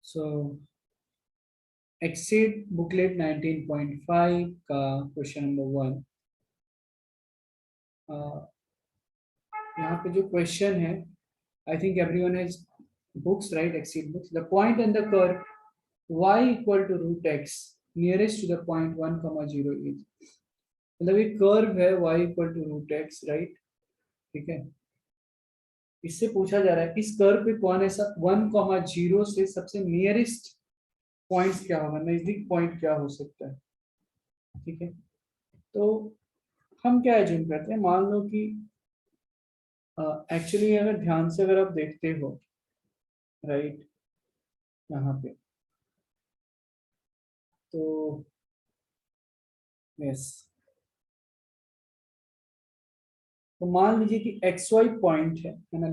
सो accessed booklet 19.5 का question number 1। यहाँ पे जो क्वेश्चन है, I think everyone has books, right? एक्सेड books. The point in the curve y equal to root x nearest to the point 1,0 is, मतलब ये curve है y equal to root x, right? ठीक है, इससे पूछा जा रहा है इस कर्व पे कौन ऐसा 1,0 से सबसे नियरेस्ट पॉइंट्स क्या होगा, नजदीक पॉइंट क्या हो सकता है। ठीक है, तो हम क्या एज्यूम करते हैं, मान लो कि एक्चुअली अगर ध्यान से अगर आप देखते हो, राइट, यहाँ पे तो यस, तो मान लीजिए कि एक्स वाई पॉइंट है ना,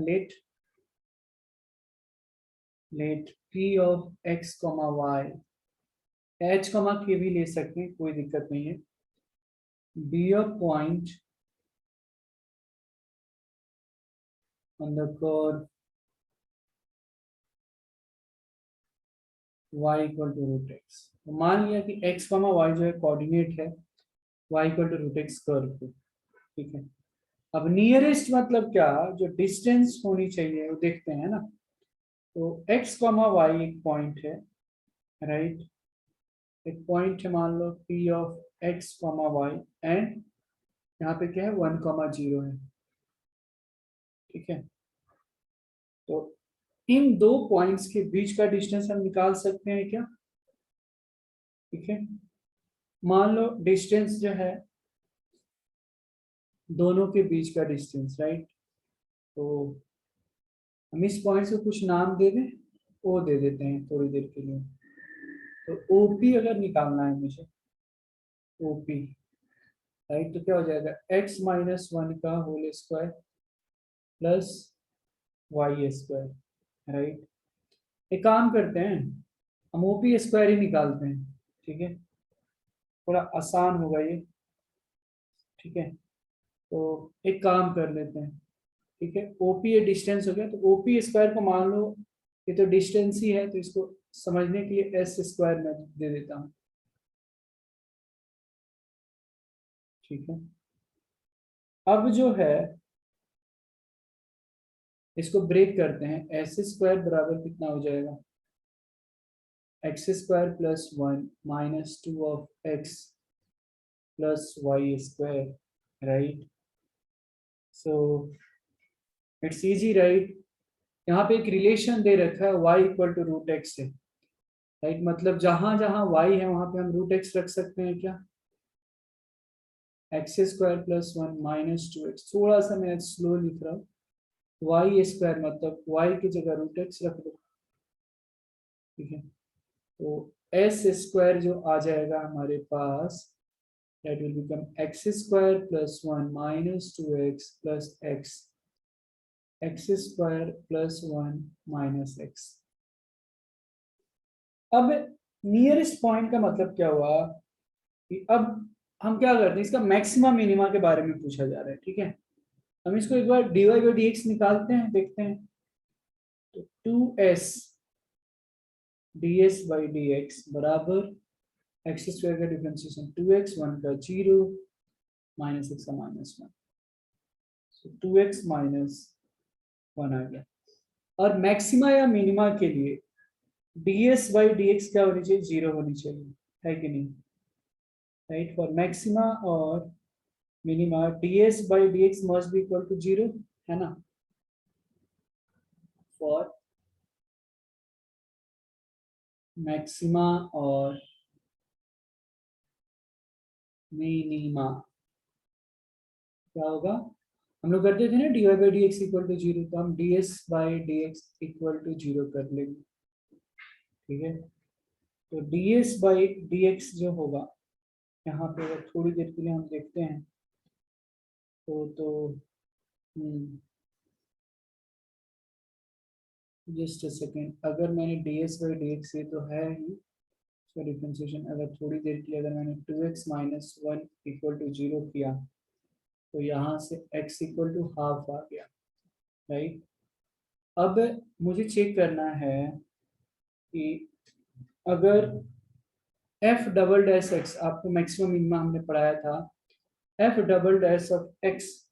let p of x, y, h, k भी ले सकते हैं, कोई दिक्कत नहीं है। Be a point on the curve y equal to root x. तो मान लिया कि x, y जो है कोऑर्डिनेट है y equal to root x curve पे। ठीक है, अब नियरेस्ट मतलब क्या, जो डिस्टेंस होनी चाहिए वो देखते हैं ना। तो x, y एक पॉइंट है, राइट? एक पॉइंट है, मान लो p of x, y, and यहाँ पे क्या है 1,0 है। ठीक है, तो इन दो पॉइंट्स के बीच का डिस्टेंस हम निकाल सकते हैं क्या? ठीक है, मान लो डिस्टेंस जो है दोनों के बीच का डिस्टेंस, राइट? तो हम इस पॉइंट को कुछ नाम दे दें, ओ दे देते हैं थोड़ी देर के लिए। तो ओपी अगर निकालना है मुझे, ओपी, राइट, तो क्या हो जाएगा x माइनस 1 का whole square plus y square, right? एक काम करते हैं, हम ओपी स्क्वायर ही निकालते हैं। ठीक है, थोड़ा आसान होगा ये। ठीक है, तो एक काम कर लेते हैं। ठीक है, ओपी ये डिस्टेंस हो गया, तो ओपी स्क्वायर को मान लो ये तो डिस्टेंस ही है, तो इसको समझने के लिए एस स्क्वायर में दे देता हूँ। ठीक है, अब जो है इसको ब्रेक करते हैं, एस स्क्वायर बराबर कितना हो जाएगा, x square plus 1 minus 2 of x plus y square, right? So it's easy, right? यहाँ पे एक रिलेशन दे रखा है y equal to root x से, राइट? मतलब जहां जहां y है वहां पे हम रूट एक्स रख सकते हैं क्या, x square plus 1 minus 2x, थोड़ा सा मैं स्लो लिख रहा हूँ, वाई स्क्वायर मतलब y की जगह रूट एक्स रख दो। ठीक है, तो एस स्क्वायर जो आ जाएगा हमारे पास, that will become x square plus 1 minus 2x plus x square plus 1 minus x। अब नियरेस्ट पॉइंट का मतलब क्या हुआ कि अब हम क्या करते हैं, इसका मैक्सिमा मिनिमा के बारे में पूछा जा रहा है। ठीक है, हम इसको एक बार dy बाई डी एक्स निकालते हैं, देखते हैं। तो 2s ds by d x बराबर एक्स स्क्वायर का डिफरेंशिएशन 2x, 1 का 0, माइनस एक्स का माइनस 1, सो 2x माइनस 1 आ गया। और मैक्सिमा या मिनिमा के लिए ds बाई डी एक्स क्या होनी चाहिए, 0 होनी चाहिए, है कि नहीं, राइट? फॉर मैक्सिमा और minima ds by d x must be equal to 0, है ना? फॉर मैक्सिमा और मिनिमा क्या होगा, हम लोग करते थे ना dy by d x equal to 0, तो हम ds by d x equal to 0 कर लेंगे। ठीक है, तो ds बाई डी एक्स जो होगा यहाँ पे, अगर थोड़ी देर के लिए हम देखते हैं तो जस्ट अ सेकेंड, अगर मैंने ds बाई डी एक्स, ये तो है ही इसका डिफरेंशिएशन, अगर थोड़ी देर के लिए अगर मैंने 2x माइनस 1 इक्वल टू 0 किया, तो यहाँ से x इक्वल टू हाफ आ गया, राइट? अब मुझे चेक करना है कि अगर एफ डबल डैश एक्स, आपको मैक्सिमम मिनिमम हमने पढ़ाया था, f double dash of x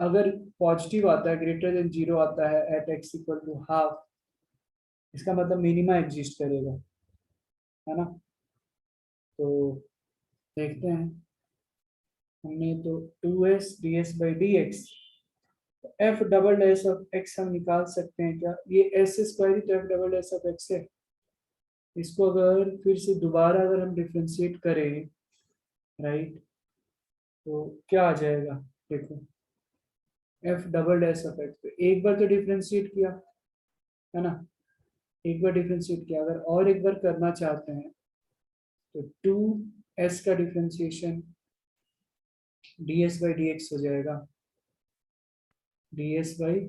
अगर पॉजिटिव आता है, ग्रेटर देन 0 आता है at x equal to half, इसका मतलब मिनिमा एग्जिस्ट करेगा, है ना। तो देखते हैं, हमने तो 2s ds by d x, F double dash of x हम निकाल सकते हैं क्या, ये एस स्क्वायर ही तो F double dash of x है। इसको अगर फिर से दोबारा अगर हम डिफ्रेंशिएट करें, राइट, तो क्या आ जाएगा, देखो F double dash of x, तो एक बार तो डिफ्रेंशिएट किया, है ना, एक बार डिफ्रेंशिएट किया, अगर और एक बार करना चाहते हैं तो 2s का differentiation ds by d x हो जाएगा, ds बाई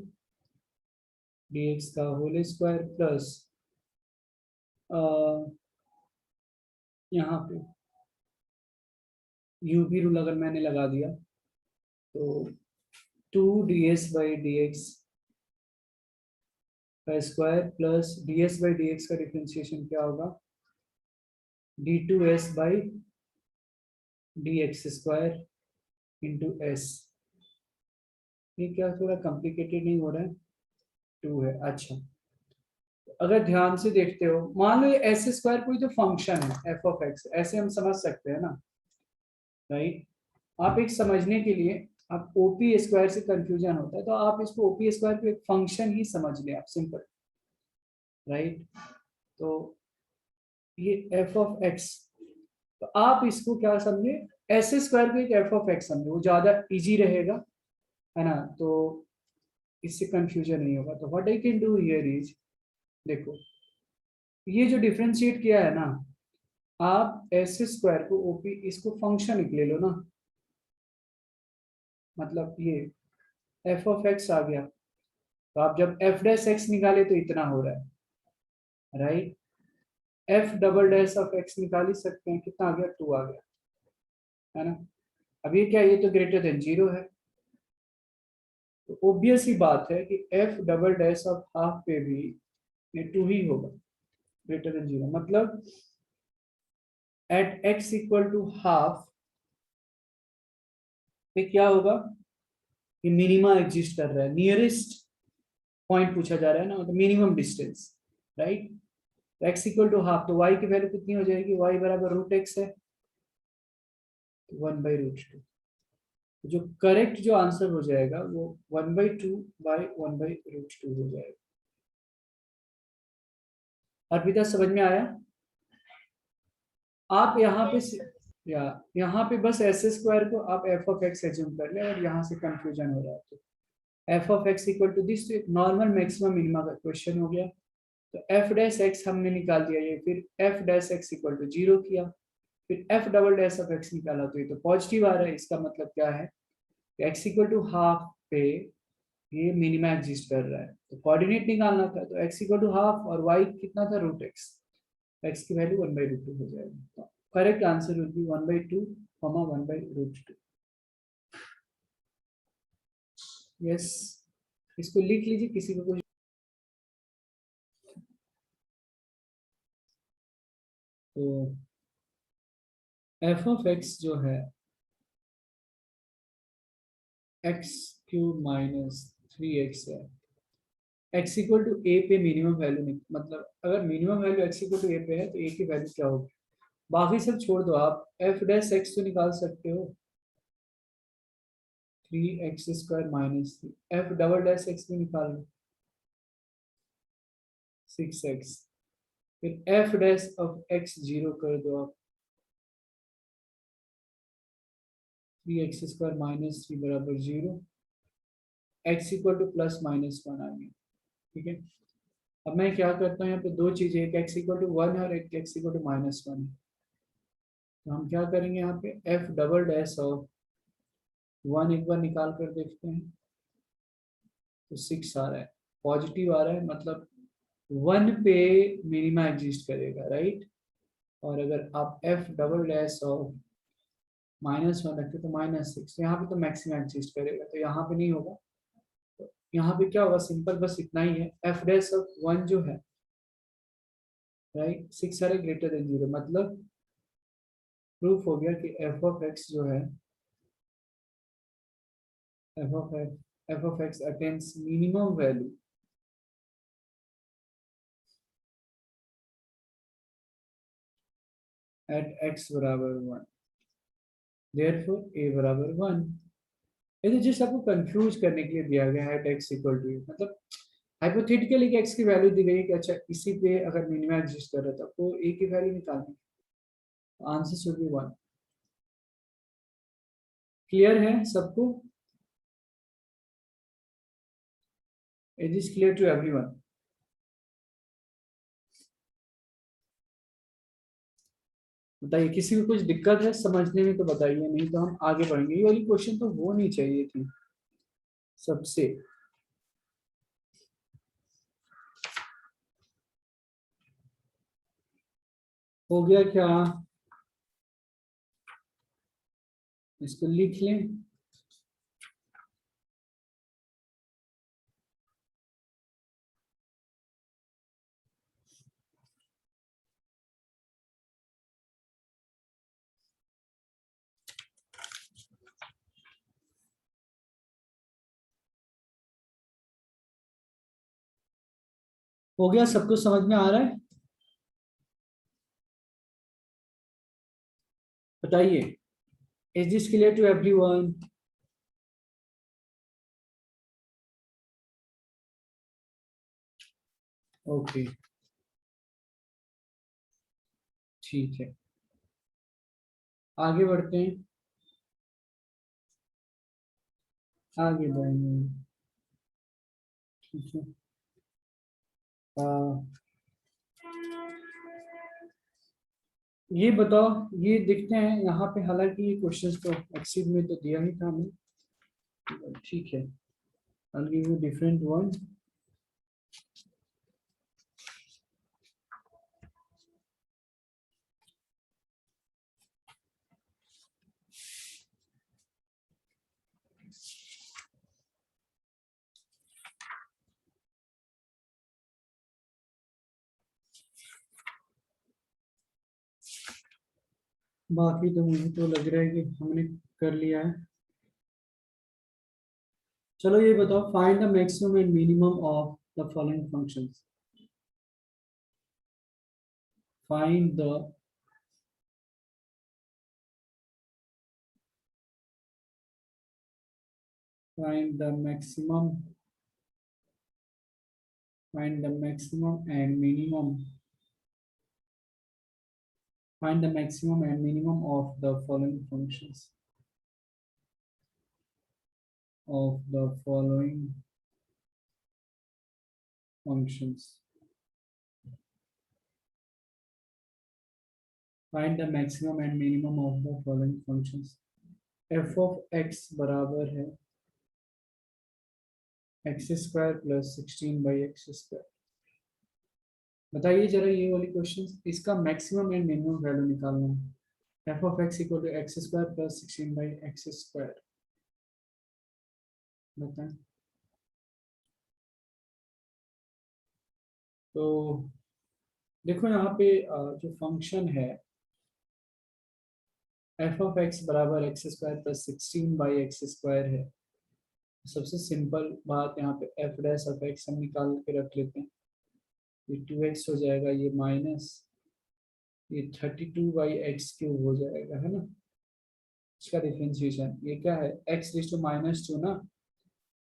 डी एक्स का होल स्क्वायर प्लस यहाँ पे यू भी रूल अगर मैंने लगा दिया तो 2ds बाई डी एक्स का square plus ds by d x का डिफ्रेंशिएशन क्या होगा, d2s by d x square into S. ये क्या थोड़ा कॉम्प्लिकेटेड नहीं हो रहा है, 2 है, अच्छा। अगर ध्यान से देखते हो, मान लो ये एस स्क्वायर कोई तो फंक्शन है एफ ऑफ एक्स, ऐसे हम समझ सकते हैं ना, राइट। आप एक समझने के लिए, आप ओपी स्क्वायर से कंफ्यूजन होता है तो आप इसको ओपी स्क्वायर को एक फंक्शन ही समझ लें आप, सिंपल, राइट। तो ये एफ ऑफ एक्स, तो आप इसको क्या समझे, एस स्क्वायर को एक एफ ऑफ एक्स समझे, वो ज्यादा इजी रहेगा, है ना, तो इससे कंफ्यूजन नहीं होगा। तो what I can do here is, देखो ये जो डिफरेंशिएट किया है ना, आप एस स्क्वायर को ओपी, इसको फंक्शन ले लो ना, मतलब ये एफ ऑफ एक्स आ गया, तो आप जब एफ डैश एक्स निकाले तो इतना हो रहा है, right. F double dash of x निकाल ही सकते हैं, कितना आ गया, 2 आ गया, है ना। अब ये क्या, ये तो ग्रेटर देन 0 है, तो ऑब्वियस ही बात है कि F double dash of half पे भी ये 2 ही होगा, ग्रेटर देन 0, मतलब at x equal to half पे क्या होगा, ये मिनिमा एग्जिस्ट कर रहा है, नियरेस्ट पॉइंट पूछा जा रहा है ना, मतलब minimum distance, right. X equal to half, तो वाई की वैल्यू कितनी हो जाएगी, वाई बराबर रूट एक्स है, 1/√2, जो करेक्ट जो आंसर हो जाएगा वो 1/2/1/√2 हो जाएगा। अर्पिता समझ में आया, आप यहाँ पे या यहाँ पे बस एस स्क्वायर को आप एफ ऑफ एक्स एज्यूम कर ले, और यहाँ से कंफ्यूजन हो रहा है तो f of x equal to this, normal maximum minima का क्वेश्चन हो गया। तो एफ डैश एक्स हमने निकाल दिया ये, फिर f dash x equal to 0 किया, फिर f double dash of x निकाला तो ये तो पॉजिटिव आ रहा है, इसका मतलब क्या है, एक्स इक्वल टू हाफ पे ये मिनिमा एग्जिस्ट कर रहा है, तो कोऑर्डिनेट निकालना था, तो एक्स इक्वल टू हाफ और वाई कितना था, रूट एक्स, एक्स की वैल्यू 1/√2 हो जाएगी, तो correct answer will be 1/2, 1/√2। Yes, इसको लिख लीजिए, किसी को कुछ, तो एफ ऑफ एक्स जो है x³ - 3x है, x इक्वल टू ए पे मिनिमम वैल्यू नहीं, मतलब अगर minimum value x equal to a पे है तो ए की वैल्यू क्या होगी, बाकी सब छोड़ दो, आप एफ डैश एक्स तो निकाल सकते हो, 3x² - 3, F double dash x भी निकाल लो, 6x, फिर एफ डैश ऑफ एक्स 0 कर दो आप, 3x² - 3 बराबर 0, x इक्वल टू +-1 आ गया, ठीक है। अब मैं क्या करता हूँ, यहाँ पे दो चीजें, एक x इक्वल टू 1 है और एक x इक्वल टू -1 है, तो हम क्या करेंगे, यहाँ पे एफ डबल डैश ऑफ 1 एक बार निकाल कर देखते हैं, तो 6 आ रहा है, पॉजिटिव आ रहा है, मतलब 1 पे मिनिमा एग्जिस्ट करेगा, राइट। और अगर आप एफ डबल डैश ऑफ -1 रखें तो -6, यहाँ पे तो मैक्सिमम एग्जिस्ट करेगा, तो यहाँ पे नहीं होगा, तो यहाँ पे क्या होगा, सिंपल बस इतना ही है, एफ डैश ऑफ 1 जो है राइट, 6 आर ग्रेटर देन 0, मतलब प्रूफ हो गया कि एफ ऑफ एक्स जो है, f of x attains minimum value at x बराबर 1, देयरफॉर ए बराबर 1। ये तो जस्ट आपको कंफ्यूज करने के लिए दिया गया है, एक्स इक्वल टू, मतलब हाइपोथेटिकली एक्स की वैल्यू दी गई है कि अच्छा इसी पे अगर मिनिमा एग्जिस्ट कर रहा था तो ए की वैल्यू निकालनी, आंसर शुड बी 1। क्लियर है सबको? It is clear to everyone? बताइए, किसी को कुछ दिक्कत है समझने में तो बताइए, नहीं तो हम आगे बढ़ेंगे। ये वाली क्वेश्चन तो वो नहीं चाहिए थी सबसे। हो गया क्या? इसको लिख लें। हो गया, सबको समझ में आ रहा है? बताइए, is this clear to everyone? Okay, ठीक है, आगे बढ़ते हैं। आगे बढ़ेंगे, ठीक है। आ, ये बताओ, ये देखते हैं यहाँ पे, हालांकि ये क्वेश्चंस तो एक्सीड में तो दिया ही था हमें, ठीक है। I'll give you different one. बाकी तो मुझे तो लग रहा है कि हमने कर लिया है। चलो ये बताओ, find the maximum and minimum of the following functions. Find the find the maximum find the maximum and minimum find the maximum and minimum of the following functions, of the following functions. Find the maximum and minimum of the following functions. f of x बराबर है x square plus 16/x²। बताइए जरा ये वाली question, इसका maximum and minimum value निकालना है। F of x equal to x square plus 16/x²। बताएं। तो देखो यहाँ पे जो फंक्शन है एफ ऑफ एक्स बराबर एक्स स्क्वायर प्लस 16/x² है। सबसे सिंपल बात यहाँ पे एफ डैश ऑफ एक्स हम निकाल के रख लेते हैं। ये 2x हो जाएगा, ये माइनस ये 32/x³ हो जाएगा, है ना। इसका डिफरेंशिएशन ये क्या है, x रेज टू -2 ना,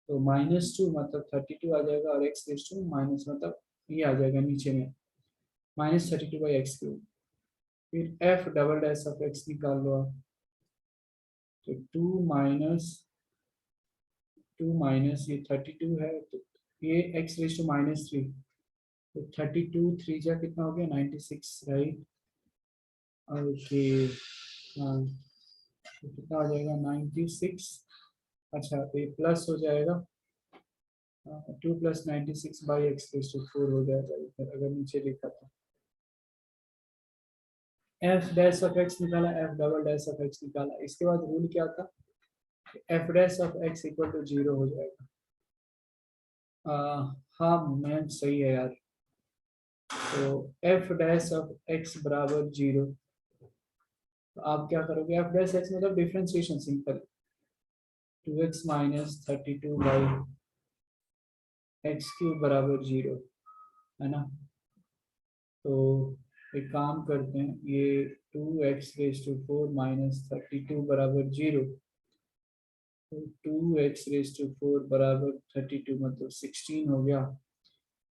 तो -2 मतलब 32 आ जाएगा, और x रेज टू माइनस मतलब ये आ जाएगा नीचे में -32/x³। फिर f double dash of x निकाल लो आप, तो 2 माइनस ये 32 है, तो ये x रेज टू -3, तो 32 3 जा कितना हो गया 96, राइट। और फिर हाँ, तो कितना हो जाएगा 96। अच्छा, तो ये प्लस हो जाएगा 2 + 96/x⁴ हो जाएगा इधर, अगर नीचे लिखा था। एफ डैश ऑफ एक्स निकाला, f double dash of x निकाला, इसके बाद रूल क्या था, f dash of x equal to 0 हो जाएगा। हाँ मैम, सही है यार, तो एफ डैश ऑफ एक्स बराबर 0। तो आप क्या करोगे, एफ डैश एक्स मतलब differentiation simple, 2x minus 32 by x cube बराबर 0, है ना। तो एक काम करते हैं, ये 2x⁴ माइनस 32 बराबर 0, तो 2x⁴ बराबर 32 मतलब 16 हो गया।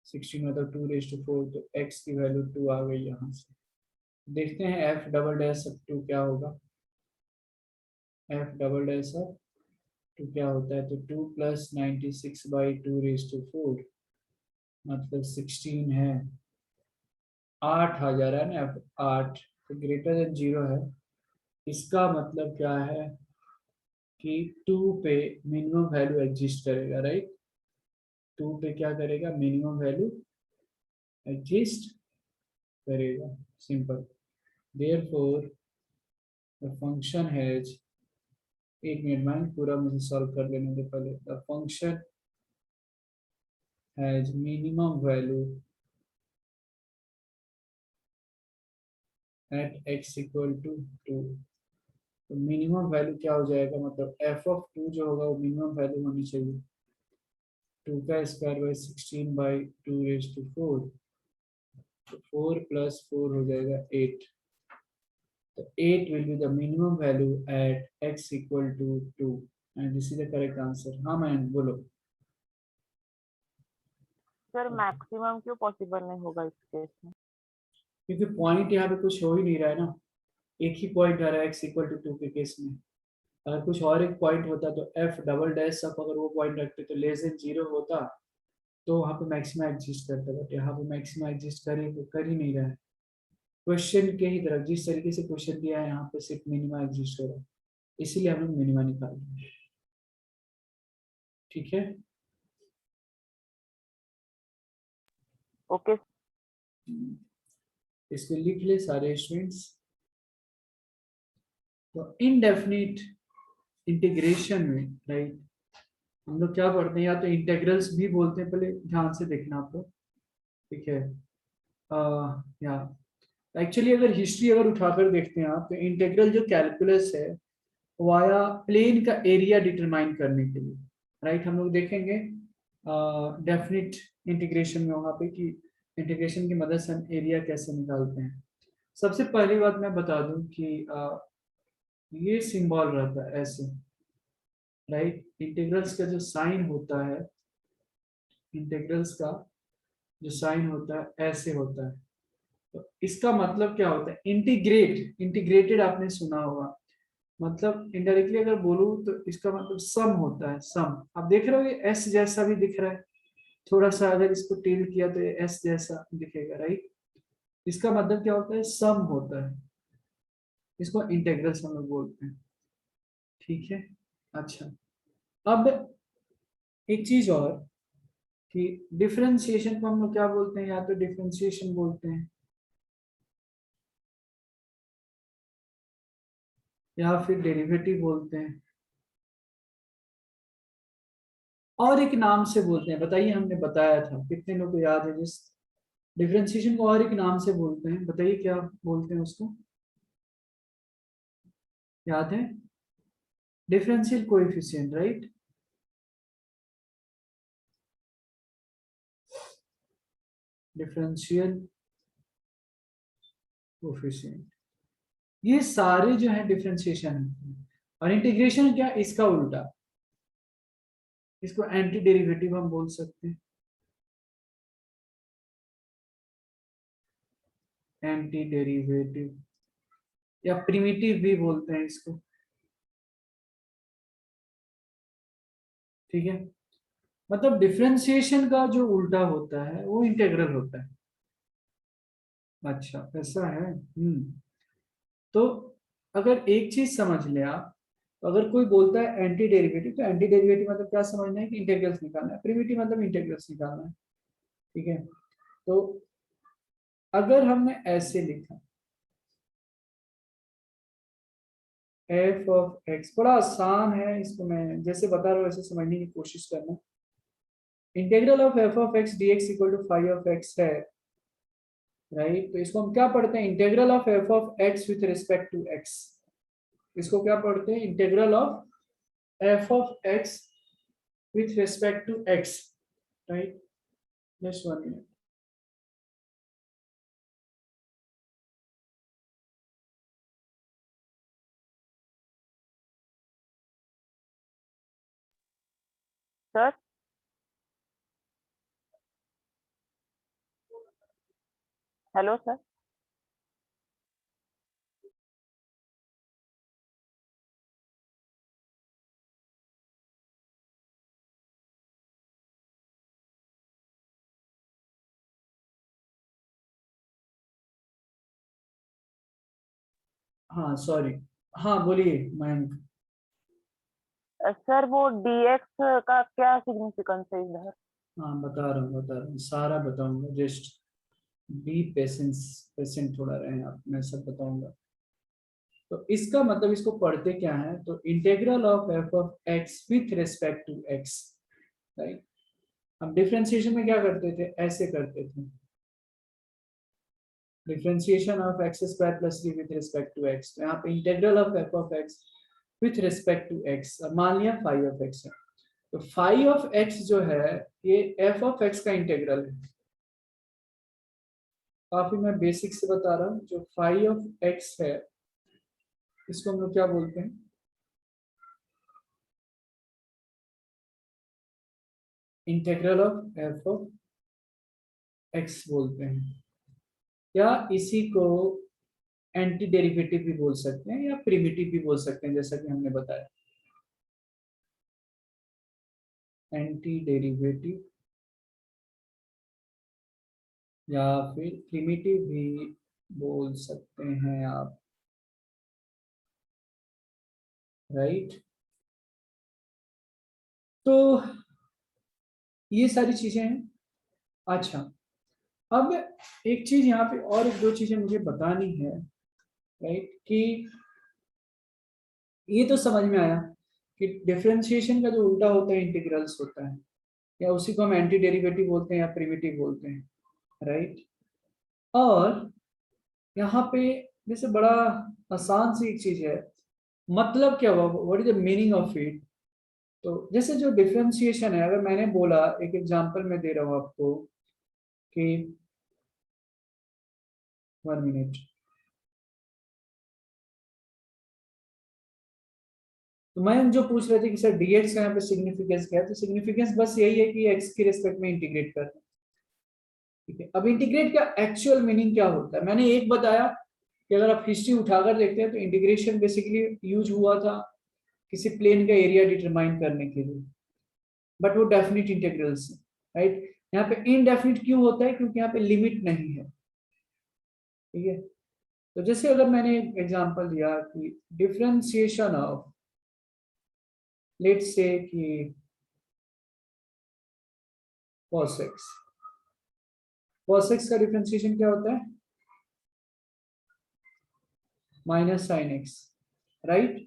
16 मतलब 2⁴, तो x की वैल्यू 2 आ गई यहाँ से। देखते हैं f डबल डैश ऑफ 2 क्या होगा। f डबल डैश ऑफ 2 क्या होता है, तो 2 प्लस 96/2⁴ मतलब 16 है। 8 आ जा रहा है ना, 8 तो ग्रेटर देन 0 है। इसका मतलब क्या है कि 2 पे मिनिमम वैल्यू एग्जिस्ट करेगा, राइट। 2 पे क्या करेगा, मिनिमम वैल्यू एग्जिस्ट करेगा, simple. Therefore the function has, एक मिनट में पूरा मुझे सॉल्व कर लेने दे पहले। The function has minimum value at x equal to 2। तो मिनिमम वैल्यू क्या हो जाएगा, मतलब एफ ऑफ 2 जो होगा वो मिनिमम वैल्यू होनी चाहिए 2 का स्क्वायर बाई 16/2⁴, तो 4 प्लस 4 हो जाएगा 8। तो 8 will be the minimum value at x equal to 2 and this is the correct answer। हाँ मैम बोलो। सर मैक्सिमम क्यों पॉसिबल नहीं होगा इस केस में? क्योंकि पॉइंट यहाँ पे कुछ हो ही नहीं रहा है ना, एक ही पॉइंट आ रहा है x इक्वल टू 2 के केस में। अगर कुछ और एक पॉइंट होता तो f डबल डैश सब अगर वो पॉइंट रखते तो लेस देन 0 होता, तो वहाँ पे मैक्सिमा एग्जिस्ट करता, बट यहाँ पे मैक्सिमा एग्जिस्ट कर ही नहीं रहा है। क्वेश्चन के ही तरफ जिस तरीके से क्वेश्चन दिया है यहाँ पे सिर्फ मिनिमा एग्जिस्ट हो रहा है, इसीलिए हम लोग मिनिमा निकाल रहे हैं। ठीक है, ओके। इसको लिख ले सारे स्टूडेंट्स। तो इनडेफिनिट इंटीग्रेशन में, राइट, हम लोग क्या पढ़ते हैं, या तो इंटेग्रल्स भी बोलते हैं, पहले ध्यान से देखना आप लोग, ठीक है। या एक्चुअली अगर हिस्ट्री अगर उठाकर देखते हैं आप, तो इंटेग्रल जो कैलकुलस है वाया प्लेन का एरिया डिटरमाइन करने के लिए, राइट, हम लोग देखेंगे डेफिनिट इंटीग्रेशन में वहाँ पे कि इंटीग्रेशन की मदद से हम एरिया कैसे निकालते हैं। सबसे पहली बात मैं बता दूं कि ये सिंबल रहता है ऐसे, राइट। इंटीग्रल्स का जो साइन होता है, इंटीग्रल्स का जो साइन होता है ऐसे होता है। तो इसका मतलब क्या होता है, इंटीग्रेटेड आपने सुना होगा, मतलब इनडायरेक्टली अगर बोलूं तो इसका मतलब सम होता है, सम। आप देख रहे हो ये एस जैसा भी दिख रहा है, थोड़ा सा अगर इसको टिल्ट किया तो ये एस जैसा दिखेगा, राइट। इसका मतलब क्या होता है, सम होता है, इसको इंटीग्रल्स हम लोग बोलते हैं, ठीक है। अच्छा, अब एक चीज और कि डिफरेंशिएशन को हम लोग क्या बोलते हैं, या तो डिफरेंशिएशन बोलते हैं या फिर डेरिवेटिव बोलते हैं, और एक नाम से बोलते हैं। बताइए, हमने बताया था, कितने लोग को याद है जिस डिफरेंशिएशन को और एक नाम से बोलते हैं, बताइए क्या बोलते हैं उसको, याद है, differential coefficient, right. Differential coefficient, ये सारे जो है डिफरेंशिएशन है। और इंटीग्रेशन क्या, इसका उल्टा, इसको एंटी डेरिवेटिव हम बोल सकते हैं, एंटी डेरिवेटिव या प्रिमिटिव भी बोलते हैं इसको, ठीक है। मतलब डिफरेंशिएशन का जो उल्टा होता है वो इंटीग्रल होता है। अच्छा ऐसा है, तो अगर एक चीज समझ ले आप, तो अगर कोई बोलता है एंटी डेरिवेटिव, तो एंटी डेरिवेटिव मतलब क्या समझना है कि इंटीग्रल्स निकालना है, प्रिमिटिव मतलब इंटीग्रल्स निकालना है, ठीक है। तो अगर हमने ऐसे लिखा एफ ऑफ एक्स, बड़ा आसान है, इसको मैं जैसे बता रहा हूँ वैसे समझने की कोशिश करना। Integral of f of x d x equal to five of x है, राइट। तो इसको हम क्या पढ़ते हैं, integral of f of x with respect to x. इसको क्या पढ़ते हैं, integral of f of x with respect to x, right. Just 1 minute. Sir hello sir. हाँ सॉरी, हाँ बोलिए मयंक। सर वो dx का क्या सिग्निफिकेंस है इधर? हाँ बता रहा हूँ, सारा बताऊंगा, जस्ट बी पेशेंस, पेशेंट थोड़ा रहे आप, मैं सब बताऊंगा। तो इसका मतलब, इसको पढ़ते क्या है, तो integral of f of x with respect to x, right. हम डिफरेंशिएशन में क्या करते थे, ऐसे करते थे, differentiation of x square plus 3 with respect to x. तो यहाँ पे integral of f of x with respect to x, मान लिया फाइव ऑफ एक्स है, तो फाइव ऑफ एक्स जो है ये एफ ऑफ एक्स का इंटीग्रल है। काफी मैं बेसिक से बता रहा हूँ, जो फाइव ऑफ एक्स है इसको हम लोग क्या बोलते हैं, integral of f of x बोलते हैं, या इसी को एंटी डेरिवेटिव भी बोल सकते हैं या प्रिमिटिव भी बोल सकते हैं, जैसा कि हमने बताया, एंटी डेरिवेटिव या फिर प्रिमिटिव भी बोल सकते हैं आप, राइट। तो ये सारी चीजें हैं। अच्छा, अब एक चीज यहाँ पे और एक दो चीजें मुझे बतानी है, राइट, कि ये तो समझ में आया कि डिफरेंशिएशन का जो उल्टा होता है इंटीग्रल्स होता है, या उसी को हम एंटी डेरिवेटिव बोलते हैं या प्रिमिटिव बोलते हैं, राइट। और यहाँ पे जैसे बड़ा आसान सी एक चीज है, मतलब क्या हुआ, what is the meaning of it. तो जैसे जो डिफरेंशिएशन है, अगर मैंने बोला, एक एग्जांपल मैं दे रहा हूँ आपको कि 1 मिनट, तो मैं जो पूछ रहे थे कि सर dx का यहाँ पे सिग्निफिकेंस क्या है, तो सिग्निफिकेंस बस यही है कि x के रिस्पेक्ट में इंटीग्रेट कर रहे हैं, ठीक है। अब इंटीग्रेट का एक्चुअल मीनिंग क्या होता है, मैंने एक बताया कि अगर आप हिस्ट्री उठाकर देखते हैं तो इंटीग्रेशन बेसिकली यूज हुआ था किसी प्लेन का एरिया डिटरमाइन करने के लिए, बट वो डेफिनिट इंटीग्रल्स है, राइट। यहाँ पे इनडेफिनिट क्यों होता है, क्योंकि यहाँ पे लिमिट नहीं है, ठीक है। तो जैसे अगर मैंने एग्जांपल दिया कि डिफरेंशिएशन ऑफ, लेट्स से कि cos x, cos x का डिफरेंशिएशन क्या होता है, माइनस साइन एक्स, राइट।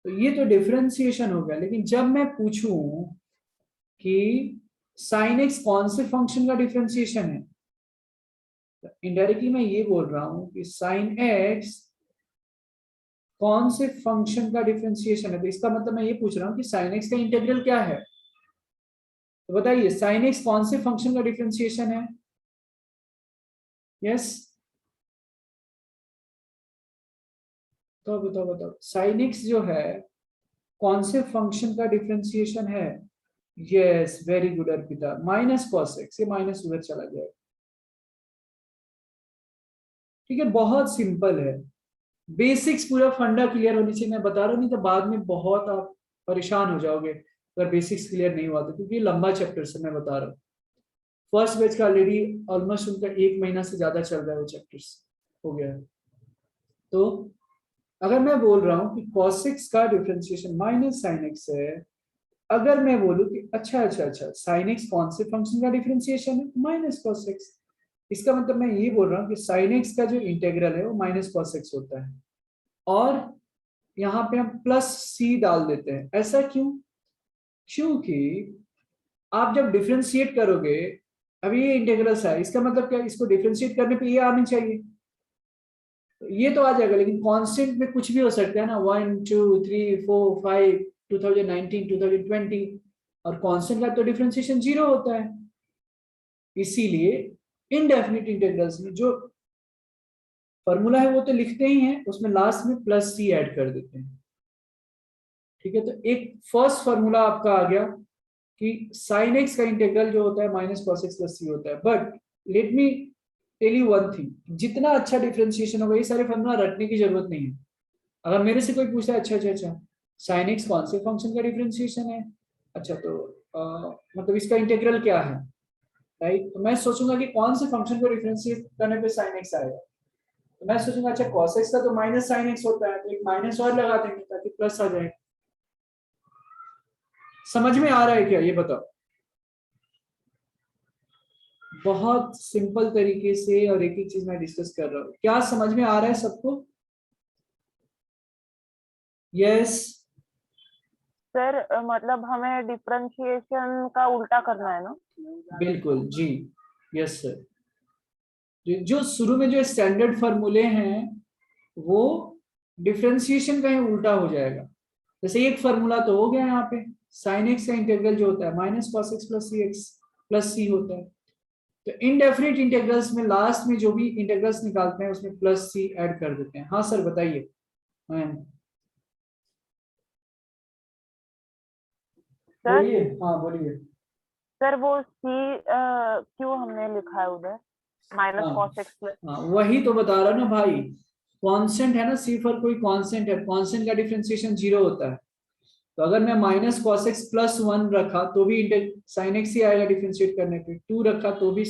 तो ये तो डिफरेंशिएशन हो गया, लेकिन जब मैं पूछूं कि साइन एक्स कौन से फंक्शन का डिफरेंशिएशन है, तो इनडायरेक्टली मैं ये बोल रहा हूं कि साइन एक्स कौन से फंक्शन का डिफरेंशिएशन है, तो इसका मतलब मैं ये पूछ रहा हूँ कि साइन एक्स का इंटीग्रल क्या है। तो बताइए साइन एक्स कौन से फंक्शन का डिफरेंशिएशन है, यस। तो बताओ साइन एक्स जो है कौन से फंक्शन का डिफरेंशिएशन है, yes very good Arpita, minus cos x, ये माइनस उधर चला जाएगा, ठीक है। बहुत सिंपल है, बेसिक्स पूरा फंडा क्लियर होनी चाहिए, मैं बता रहा हूँ, नहीं तो बाद में बहुत आप परेशान हो जाओगे अगर बेसिक्स क्लियर नहीं हुआ तो, क्योंकि लंबा चैप्टर से मैं बता रहा हूँ। फर्स्ट बैच का ऑलरेडी ऑलमोस्ट उनका 1 महीना से ज्यादा चल रहा है, वो चैप्टर्स हो गया है। तो अगर मैं बोल रहा हूँ कि cos x का डिफरेंशिएशन माइनस साइन एक्स है, अगर मैं बोलूँ कि अच्छा साइन एक्स कौन से फंक्शन का डिफरेंशिएशन है, माइनस cos x, इसका मतलब मैं ये बोल रहा हूँ कि साइन एक्स का जो इंटीग्रल है वो माइनस cos x होता है, और यहाँ पे हम प्लस c डाल देते हैं, ऐसा क्यों, क्योंकि आप जब डिफरेंशिएट करोगे अभी ये इंटीग्रल्स है, इसका मतलब क्या, इसको डिफरेंशिएट करने पे ये आनी चाहिए, तो ये तो आ जाएगा, लेकिन कांस्टेंट में कुछ भी हो सकता है ना, 1 2 3 4 5 2019 2020, और कांस्टेंट का तो डिफरेंशिएशन 0 होता है। इसीलिए इनडेफिनिट इंटीग्रल्स में जो फॉर्मूला है वो तो लिखते ही हैं, उसमें लास्ट में प्लस सी ऐड कर देते हैं। ठीक है, तो एक फर्स्ट फॉर्मूला आपका आ गया कि साइन एक्स का इंटीग्रल जो होता है माइनस कॉस एक्स प्लस सी होता है। But let me tell you one thing, जितना अच्छा डिफरेंशिएशन होगा, ये सारे फॉर्मूला रटने की जरूरत नहीं है। अगर मेरे से कोई पूछता है अच्छा अच्छा अच्छा साइन एक्स कौन से फंक्शन का डिफरेंशिएशन है, अच्छा तो मतलब इसका इंटीग्रल क्या है, राइट, तो मैं सोचूंगा कि कौन से फंक्शन को डिफरेंशिएट करने पे साइन एक्स आएगा, तो मैं सोचूंगा अच्छा cos x का तो माइनस साइन एक्स होता है, तो एक माइनस और लगा देंगे ताकि प्लस आ जाए। समझ में आ रहा है क्या, ये बताओ। बहुत सिंपल तरीके से, और एक एक चीज मैं डिस्कस कर रहा हूँ, क्या समझ में आ रहा है सबको? यस। सर मतलब हमें डिफरेंशिएशन का उल्टा करना है ना? बिल्कुल जी। Yes sir. जो शुरू में जो स्टैंडर्ड फॉर्मूले हैं वो डिफरेंशिएशन का ही उल्टा हो जाएगा। जैसे एक फॉर्मूला तो हो गया यहाँ पे, साइन एक्स का इंटीग्रल जो होता है माइनस कॉस एक्स प्लस सी होता है। तो इनडेफिनिट इंटीग्रल्स में लास्ट में जो भी इंटीग्रल्स निकालते हैं उसमें प्लस सी ऐड कर देते हैं। हाँ सर बताइए मैम। सर बोलिए, हाँ बोलिए। सर वो सी क्यों हमने लिखा है उधर, माइनस हाँ कॉस एक्स प्लस? हाँ, वही तो बता रहा ना भाई, कांस्टेंट है ना, सी फॉर कोई कांस्टेंट है, कांस्टेंट का डिफरेंशिएशन 0 होता है। तो अगर मैं माइनस कॉस एक्स प्लस 1 रखा तो भी साइन एक्स ही आएगा डिफरेंशिएट करने पे, 2 रखा तो भी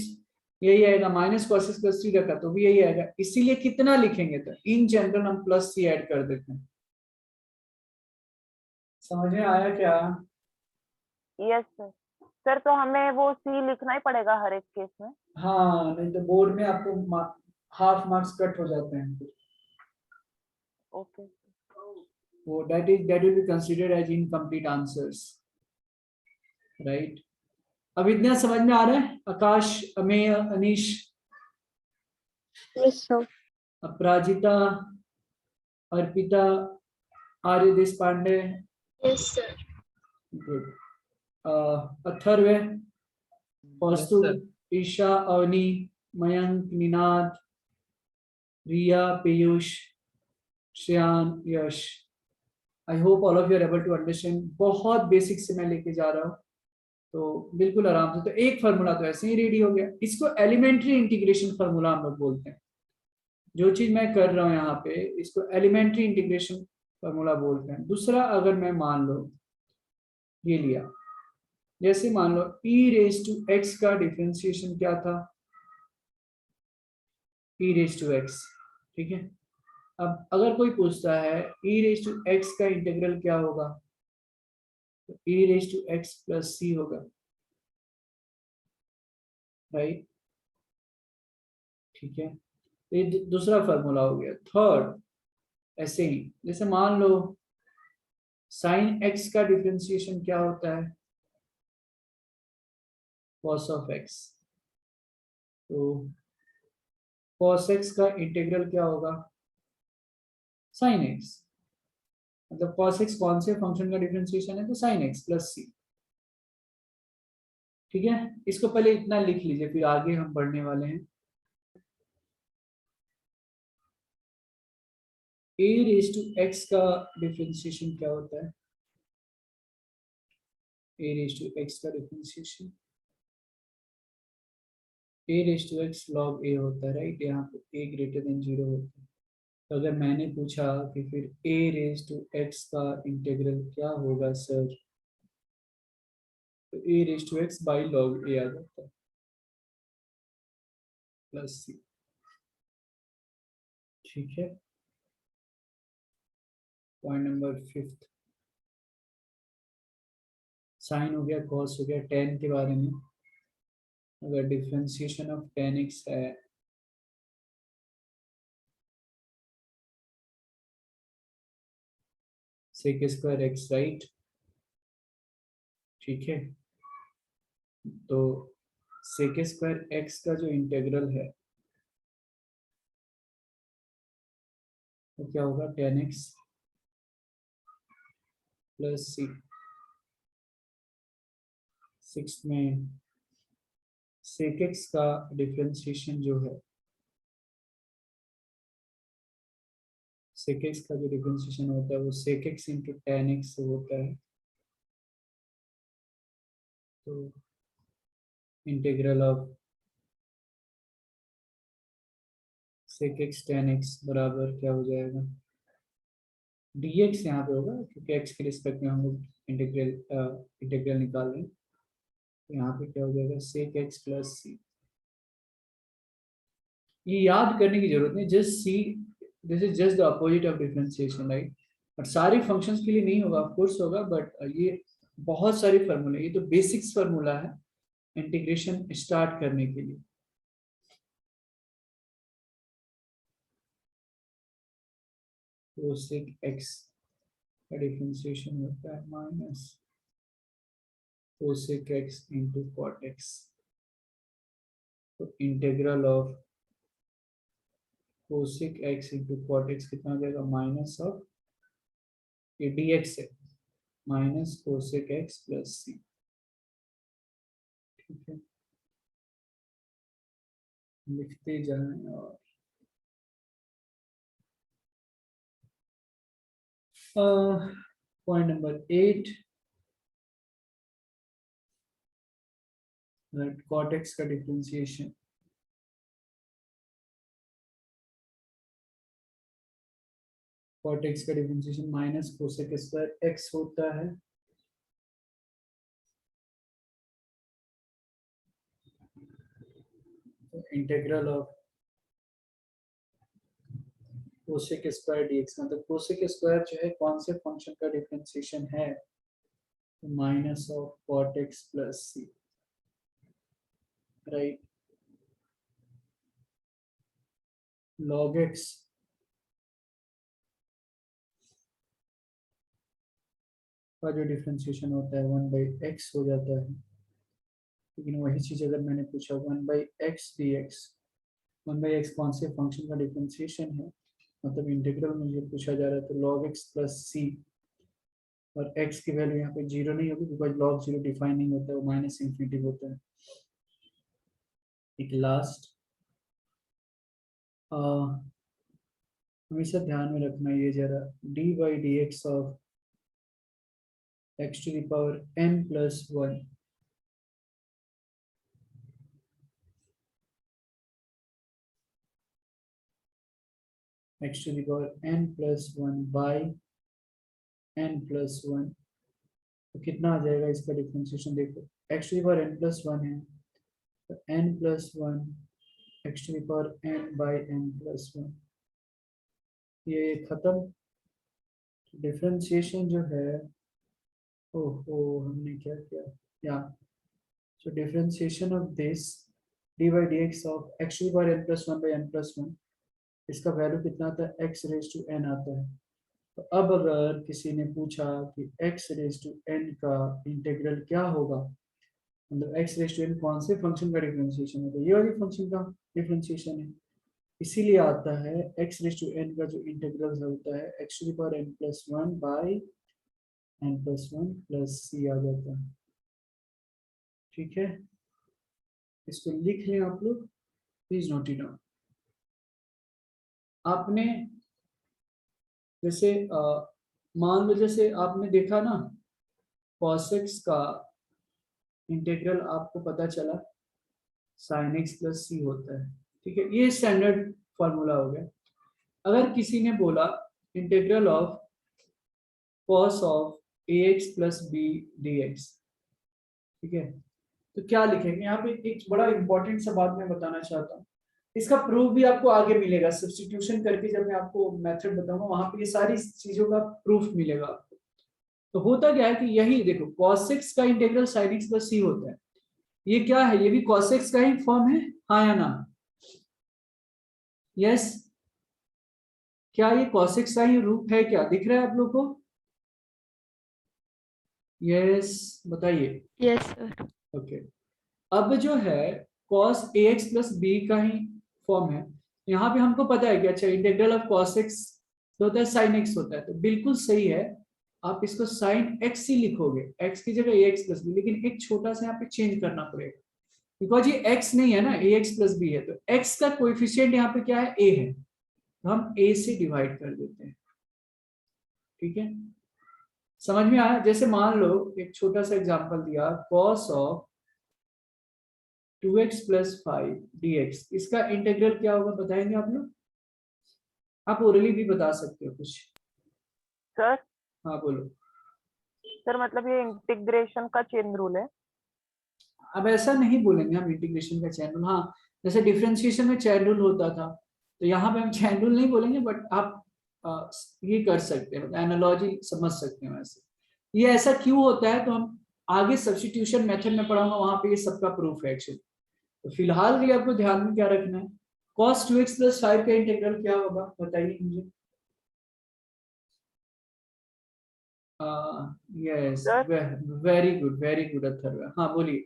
यही आएगा, माइनस कॉस एक्स प्लस 3 रखा तो भी यही आएगा। इसीलिए कितना लिखेंगे, तो इन जनरल हम प्लस सी ऐड कर देते हैं। समझ में आया क्या? Yes sir. सर तो हमें वो सी लिखना ही पड़ेगा हर एक केस में? हाँ, नहीं तो बोर्ड में आपको हाफ मार्क्स कट हो जाते हैं। ओके। वो that will be considered as incomplete answers, right? अब इतना समझ में आ रहा है? आकाश, Ameya, Anish, Yes, sir. Aparajita, Arpita, Arya Desh Pandey, Yes, sir. Good, Atharv, Yes, Kaustubh, sir. Isha, Avni, Mayank, Ninad, Riya, Piyush, Shyan, Yash. I hope all of you are able to understand. बहुत बेसिक से मैं लेके जा रहा हूँ, तो बिल्कुल आराम से। तो एक फार्मूला तो ऐसे ही रेडी हो गया, इसको एलिमेंट्री इंटीग्रेशन फार्मूला हम लोग बोलते हैं। जो चीज मैं कर रहा हूँ यहाँ पे इसको एलिमेंट्री इंटीग्रेशन फार्मूला बोलते हैं। दूसरा, अगर मैं मान लो ये लिया, जैसे मान लो e रेज टू x का डिफरेंशिएशन क्या था, e रेज टू x, ठीक है। अब अगर कोई पूछता है e रेज टू x का इंटीग्रल क्या होगा, तो e raise to x plus C होगा, राइट, ठीक है। ये दूसरा फार्मूला हो गया। थर्ड, ऐसे ही जैसे मान लो साइन एक्स का डिफरेंशिएशन क्या होता है, कॉस ऑफ एक्स, तो कॉस एक्स का इंटीग्रल क्या होगा, साइन एक्स। मतलब कॉस एक्स कौन से फंक्शन का डिफरेंशिएशन है, तो साइन एक्स प्लस सी, ठीक है। इसको पहले इतना लिख लीजिए, फिर आगे हम बढ़ने वाले हैं। ए रेज टू एक्स का डिफरेंशिएशन क्या होता है, ए रेज टू एक्स का differentiation, a raise to x log a होता है, राइट। यहाँ पे ए ग्रेटर देन 0 होता है। तो अगर मैंने पूछा कि फिर ए रेज टू एक्स का इंटीग्रल क्या होगा सर, तो a raise to x by log a आ जाता है प्लस सी, ठीक है। पॉइंट नंबर 5, साइन हो गया, कॉस हो गया। टेन के बारे में, अगर डिफरेंशिएशन ऑफ टेन एक्स है, सेक स्क्वायर एक्स, राइट, ठीक है। तो सेक स्क्वायर एक्स का जो इंटीग्रल है वो क्या होगा, tan x प्लस सी। सिक्स में सेक एक्स का डिफरेंशिएशन जो है, सेक एक्स का जो डिफरेंशिएशन होता है वो sec x into tan x से होता है। तो integral of sec x tan x बराबर क्या हो जाएगा, dx यहाँ पे होगा क्योंकि x के रिस्पेक्ट में हम लोग इंटीग्रल निकाल रहे हैं। तो यहाँ पे क्या हो जाएगा, सेक एक्स प्लस सी। ये याद करने की जरूरत नहीं, just see, this is just the opposite of differentiation, right. But सारे फंक्शंस के लिए नहीं होगा, ऑफ कोर्स होगा, बट ये बहुत सारे फार्मूले, ये तो बेसिक्स फार्मूला है इंटीग्रेशन स्टार्ट करने के लिए। कोसेक एक्स का डिफरेंशिएशन होता है minus cosec x into cot x. तो integral of cosec x into cot x कितना हो जाएगा, माइनस ऑफ ये dx है, minus cosec x plus C. ठीक है, लिखते जाएं। और पॉइंट नंबर 8, कॉट एक्स का डिफरेंशिएशन। कॉट एक्स का differentiation minus cosec square x होता है। तो integral of cosec square dx, मतलब कोसेक स्क्वायर जो है कौन से फंक्शन का डिफरेंशिएशन है, तो minus of cot x plus c, right. Log x का जो डिफरेंशिएशन होता है 1/x हो जाता है। लेकिन वही चीज अगर मैंने पूछा 1/x dx, 1/x कौन से फंक्शन का डिफरेंशिएशन है, मतलब इंटीग्रल मुझे पूछा जा रहा है, तो log x प्लस सी, और x की वैल्यू यहाँ पे 0 नहीं होगी बिकॉज log 0 डिफाइन नहीं होता है, वो माइनस इंफिनिटी होता है। एक लास्ट हमेशा ध्यान में रखना ये जरा, dy/dx of x to the power n plus 1 x to the power n plus 1 by n plus 1, तो कितना आ जाएगा इसका डिफरेंशिएशन, देखो x to the power n plus 1 है, तो n plus 1 x to the power n by n plus 1, ये खत्म। Differentiation जो है, ओहो हमने क्या किया, या so differentiation of this dy/dx of x to the power n plus 1 by n plus 1, इसका वैल्यू कितना आता है, x raised to n आता है। तो अब अगर किसी ने पूछा कि x raised to n का इंटीग्रल क्या होगा, मतलब x raised to n कौन से फंक्शन का डिफरेंशिएशन है, तो ये वाली फंक्शन का डिफरेंशिएशन है, इसीलिए आता है x raised to n का जो इंटीग्रल होता है x to the power n plus 1 by n plus 1 plus c आ जाता है। ठीक है, इसको लिख लें आप लोग, प्लीज नोट इट डाउन। आपने जैसे मान लो, जैसे आपने देखा ना cos x का इंटीग्रल आपको पता चला sin x प्लस सी होता है, ठीक है, ये स्टैंडर्ड फॉर्मूला हो गया। अगर किसी ने बोला integral of cos of ax plus b dx, ठीक है, तो क्या लिखेंगे यहाँ पे, एक बड़ा इंपॉर्टेंट सा बात मैं बताना चाहता हूँ, इसका प्रूफ भी आपको आगे मिलेगा, सब्स्टिट्यूशन करके जब मैं आपको मेथड बताऊंगा वहां पे ये सारी चीजों का प्रूफ मिलेगा आपको। तो होता क्या है कि यही देखो cos x का इंटीग्रल sin x प्लस सी होता है, ये क्या है, ये भी cos x का ही फॉर्म है, हाँ या ना, यस, क्या ये cos x का ही रूप है, क्या दिख रहा है आप लोग को, यस बताइए। Yes sir. ओके, अब जो है cos ax प्लस बी का ही फॉर्म है, यहाँ पे हमको पता है कि अच्छा इंटीग्रल ऑफ cos x होता है sin x होता है, तो बिल्कुल सही है, आप इसको sin x ही लिखोगे, x की जगह ax प्लस बी, लेकिन एक छोटा सा यहाँ पे चेंज करना पड़ेगा, बिकॉज ये x नहीं है ना, ax प्लस बी है, तो x का कोएफिशिएंट यहाँ पे क्या है, a है, तो हम a से डिवाइड कर देते हैं। ठीक है, समझ में आया? जैसे मान लो एक छोटा सा एग्जांपल दिया, cos of 2x plus 5 dx, इसका इंटीग्रल क्या होगा बताएंगे आप लोग? आप ओरली भी बता सकते हो कुछ। सर हाँ बोलो। सर मतलब ये इंटीग्रेशन का चेन रूल है। अब ऐसा नहीं बोलेंगे हम इंटीग्रेशन का चैन रूल, हाँ जैसे डिफरेंशिएशन में चैन रूल होता था, तो यहाँ पे हम चैन रूल नहीं बोलेंगे, बट आप ये कर सकते हैं, एनालॉजी समझ सकते हैं वैसे। ये ऐसा क्यों होता है तो हम आगे सब्स्टिट्यूशन मेथड में पढ़ाऊंगा, वहां पे ये सबका प्रूफ है एक्चुअली। तो फिलहाल के लिए आपको ध्यान में क्या रखना है, cos 2x प्लस 5 का इंटीग्रल क्या होगा बताइए मुझे। Yes, sir very good Atharva, हाँ बोलिए।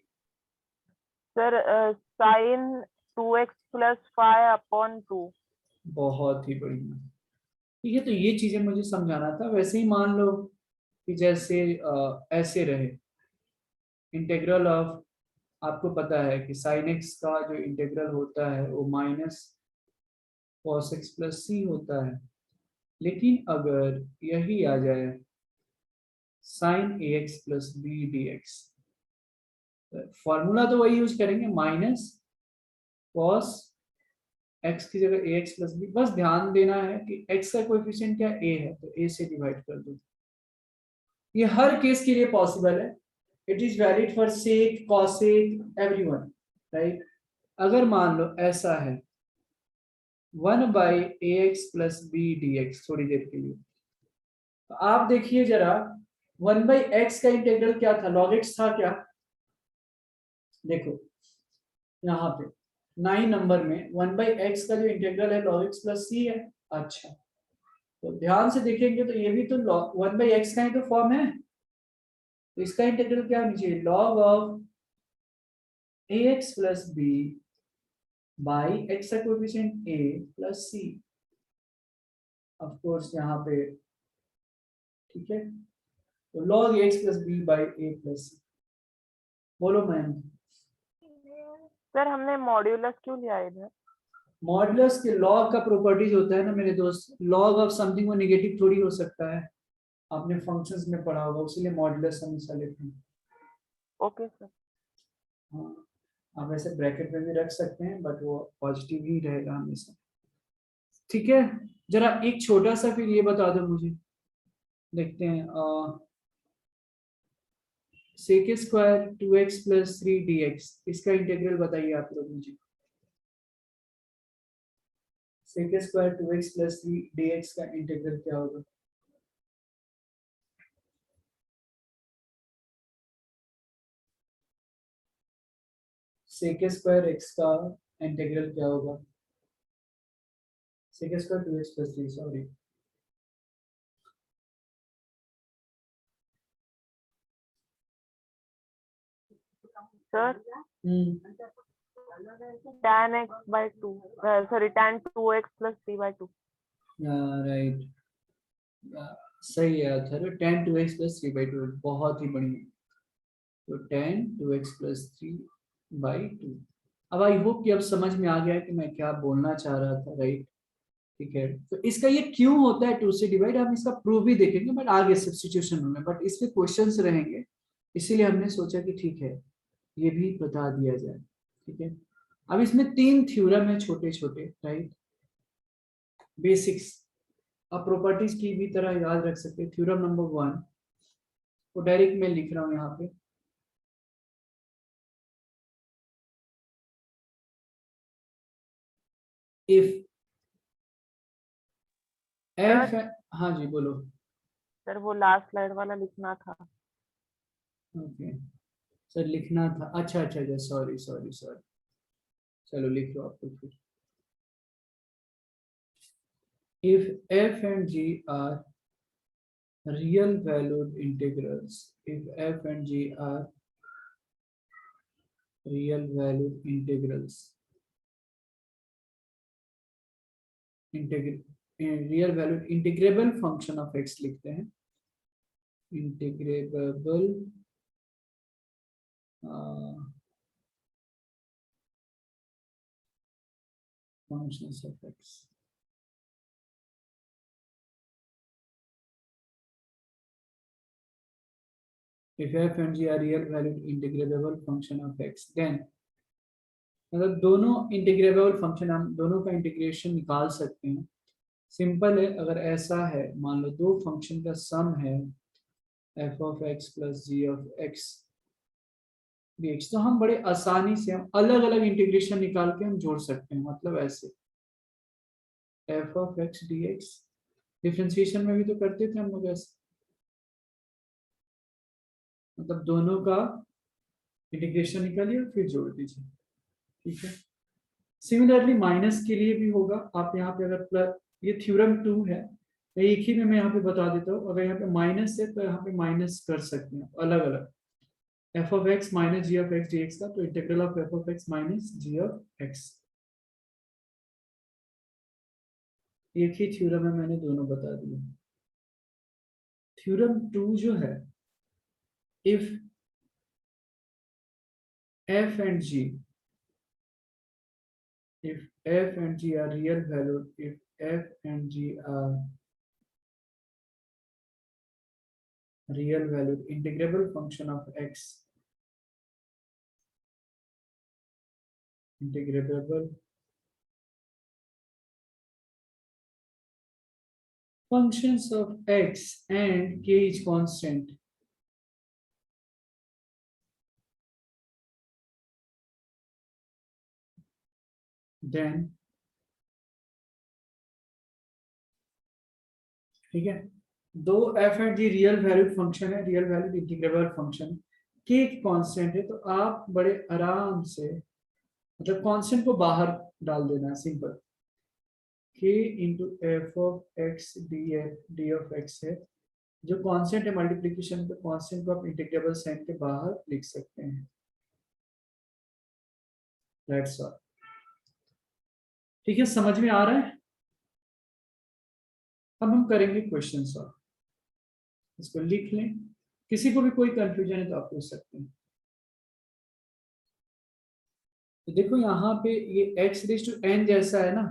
Sir sine 2x plus 5/2। बहुत ही बढ़िया, ठीक है, तो ये चीजें मुझे समझाना था। वैसे ही मान लो कि जैसे ऐसे रहे इंटीग्रल ऑफ, आपको पता है कि साइन एक्स का जो इंटीग्रल होता है वो माइनस कॉस एक्स प्लस सी होता है, लेकिन अगर यही आ जाए sine a x plus b d x, formula तो वही यूज करेंगे, माइनस कॉस एक्स की जगह ए एक्स प्लस बी, बस ध्यान देना है कि एक्स का कोएफिशिएंट क्या ए है, तो ए से डिवाइड कर दो। ये हर केस के लिए पॉसिबल है, it is valid for sec cosec everyone, right? अगर मान लो ऐसा है 1/ax plus b d x, थोड़ी देर के लिए तो आप देखिए जरा, 1/x का इंटीग्रल क्या था, log x था क्या? देखो यहाँ पे 9 नंबर में 1/x का जो इंटीग्रल है log x प्लस सी है। अच्छा, तो ध्यान से देखेंगे तो ये भी तो 1/x का ही तो फॉर्म है, तो इसका इंटीग्रल क्या होना चाहिए, log of ax plus b by x का coefficient a plus C, of course यहाँ पे, ठीक है, तो log ax plus b by a plus C. बोलो मैम। सर हमने मॉड्यूलस क्यों लिया है इधर? मॉडुलस के लॉग का प्रॉपर्टीज होता है ना मेरे दोस्त, लॉग ऑफ समथिंग वो नेगेटिव थोड़ी हो सकता है, आपने फंक्शंस में पढ़ा होगा, उसीलिए मॉडुलस हमेशा लेते हैं। Okay sir. हाँ, आप ऐसे ब्रैकेट में भी रख सकते हैं, बट वो पॉजिटिव ही रहेगा हमेशा। ठीक है, जरा एक छोटा सा फिर ये बता दो मुझे, देखते हैं, sec square 2x plus 3 dx, इसका इंटीग्रल बताइए आप लोग मुझे। Sec square 2x plus 3 dx का इंटीग्रल क्या होगा? सेक स्क्वायर x का इंटीग्रल क्या होगा? Sec square 2x plus 3, sorry, sir tan x/2 sorry tan 2x plus 3/2। Right, सही है आंसर, tan 2x प्लस 3/2, बहुत ही बढ़िया। तो tan 2x प्लस 3/2। अब आई होप कि अब समझ में आ गया है कि मैं क्या बोलना चाह रहा था, राइट? ठीक है, तो इसका ये क्यों होता है 2 से डिवाइड, हम इसका प्रूफ भी देखेंगे बट आगे सब्स्टिट्यूशन में, बट इस पे क्वेश्चंस रहेंगे, इसीलिए हमने सोचा कि ठीक है ये भी बता दिया जाए। ठीक है, अब इसमें 3 थ्योरम है छोटे छोटे, राइट, बेसिक्स, आप प्रॉपर्टीज की भी तरह याद रख सकते हैं। थ्योरम नंबर 1 को डायरेक्ट मैं लिख रहा हूं यहाँ पे, इफ एफ, हाँ जी बोलो। सर वो लास्ट स्लाइड वाला लिखना था। ओके सर, लिखना था, अच्छा अच्छा अच्छा, सॉरी सॉरी सॉरी, चलो लिख लो आप लोग फिर। If f and g are real valued integrals, if f and g are real valued integrals, real valued integrable function of x लिखते हैं, integrable functions of x. If f and g are real valued integrable function of x, then मतलब दोनों integrable function, हम दोनों का integration निकाल सकते हैं। सिंपल है, अगर ऐसा है, मान लो दो फंक्शन का सम है f of x plus g of x dx, तो हम बड़े आसानी से हम अलग अलग इंटीग्रेशन निकाल के हम जोड़ सकते हैं। मतलब ऐसे f of x dx, differentiation में भी तो करते थे हम लोग ऐसे, मतलब दोनों का इंटीग्रेशन निकालिए फिर जोड़ दीजिए, ठीक है। सिमिलरली माइनस के लिए भी होगा। आप यहाँ पे अगर प्लस, ये थ्योरम 2 है, तो एक ही में मैं यहाँ पे बता देता हूँ। अगर यहाँ पे माइनस है तो यहाँ पे माइनस कर सकते हैं अलग अलग, f of x minus g of x dx का, तो integral of f of x minus g of x, एक ही थ्योरम में मैंने दोनों बता दिए। थ्योरम 2 जो है, if f and g, if f and g are real valued, if f and g are real valued integrable function of x, integrable functions of x and k is constant, then ठीक है, दो f and g real valued function है, real valued integrable function, k constant है, तो आप बड़े आराम से, मतलब कांस्टेंट को बाहर डाल देना है, simple, k into F of x D of x है, जो कांस्टेंट है मल्टीप्लिकेशन पे, कांस्टेंट को आप इंटीग्रेबल साइन के बाहर लिख सकते हैं। दैट्स ऑल, ठीक है, समझ में आ रहा है। अब हम करेंगे क्वेश्चन सॉल्व, इसको लिख लें, किसी को भी कोई कंफ्यूजन है तो आप पूछ सकते हैं। तो देखो यहाँ पे ये x रेज टू n जैसा है ना,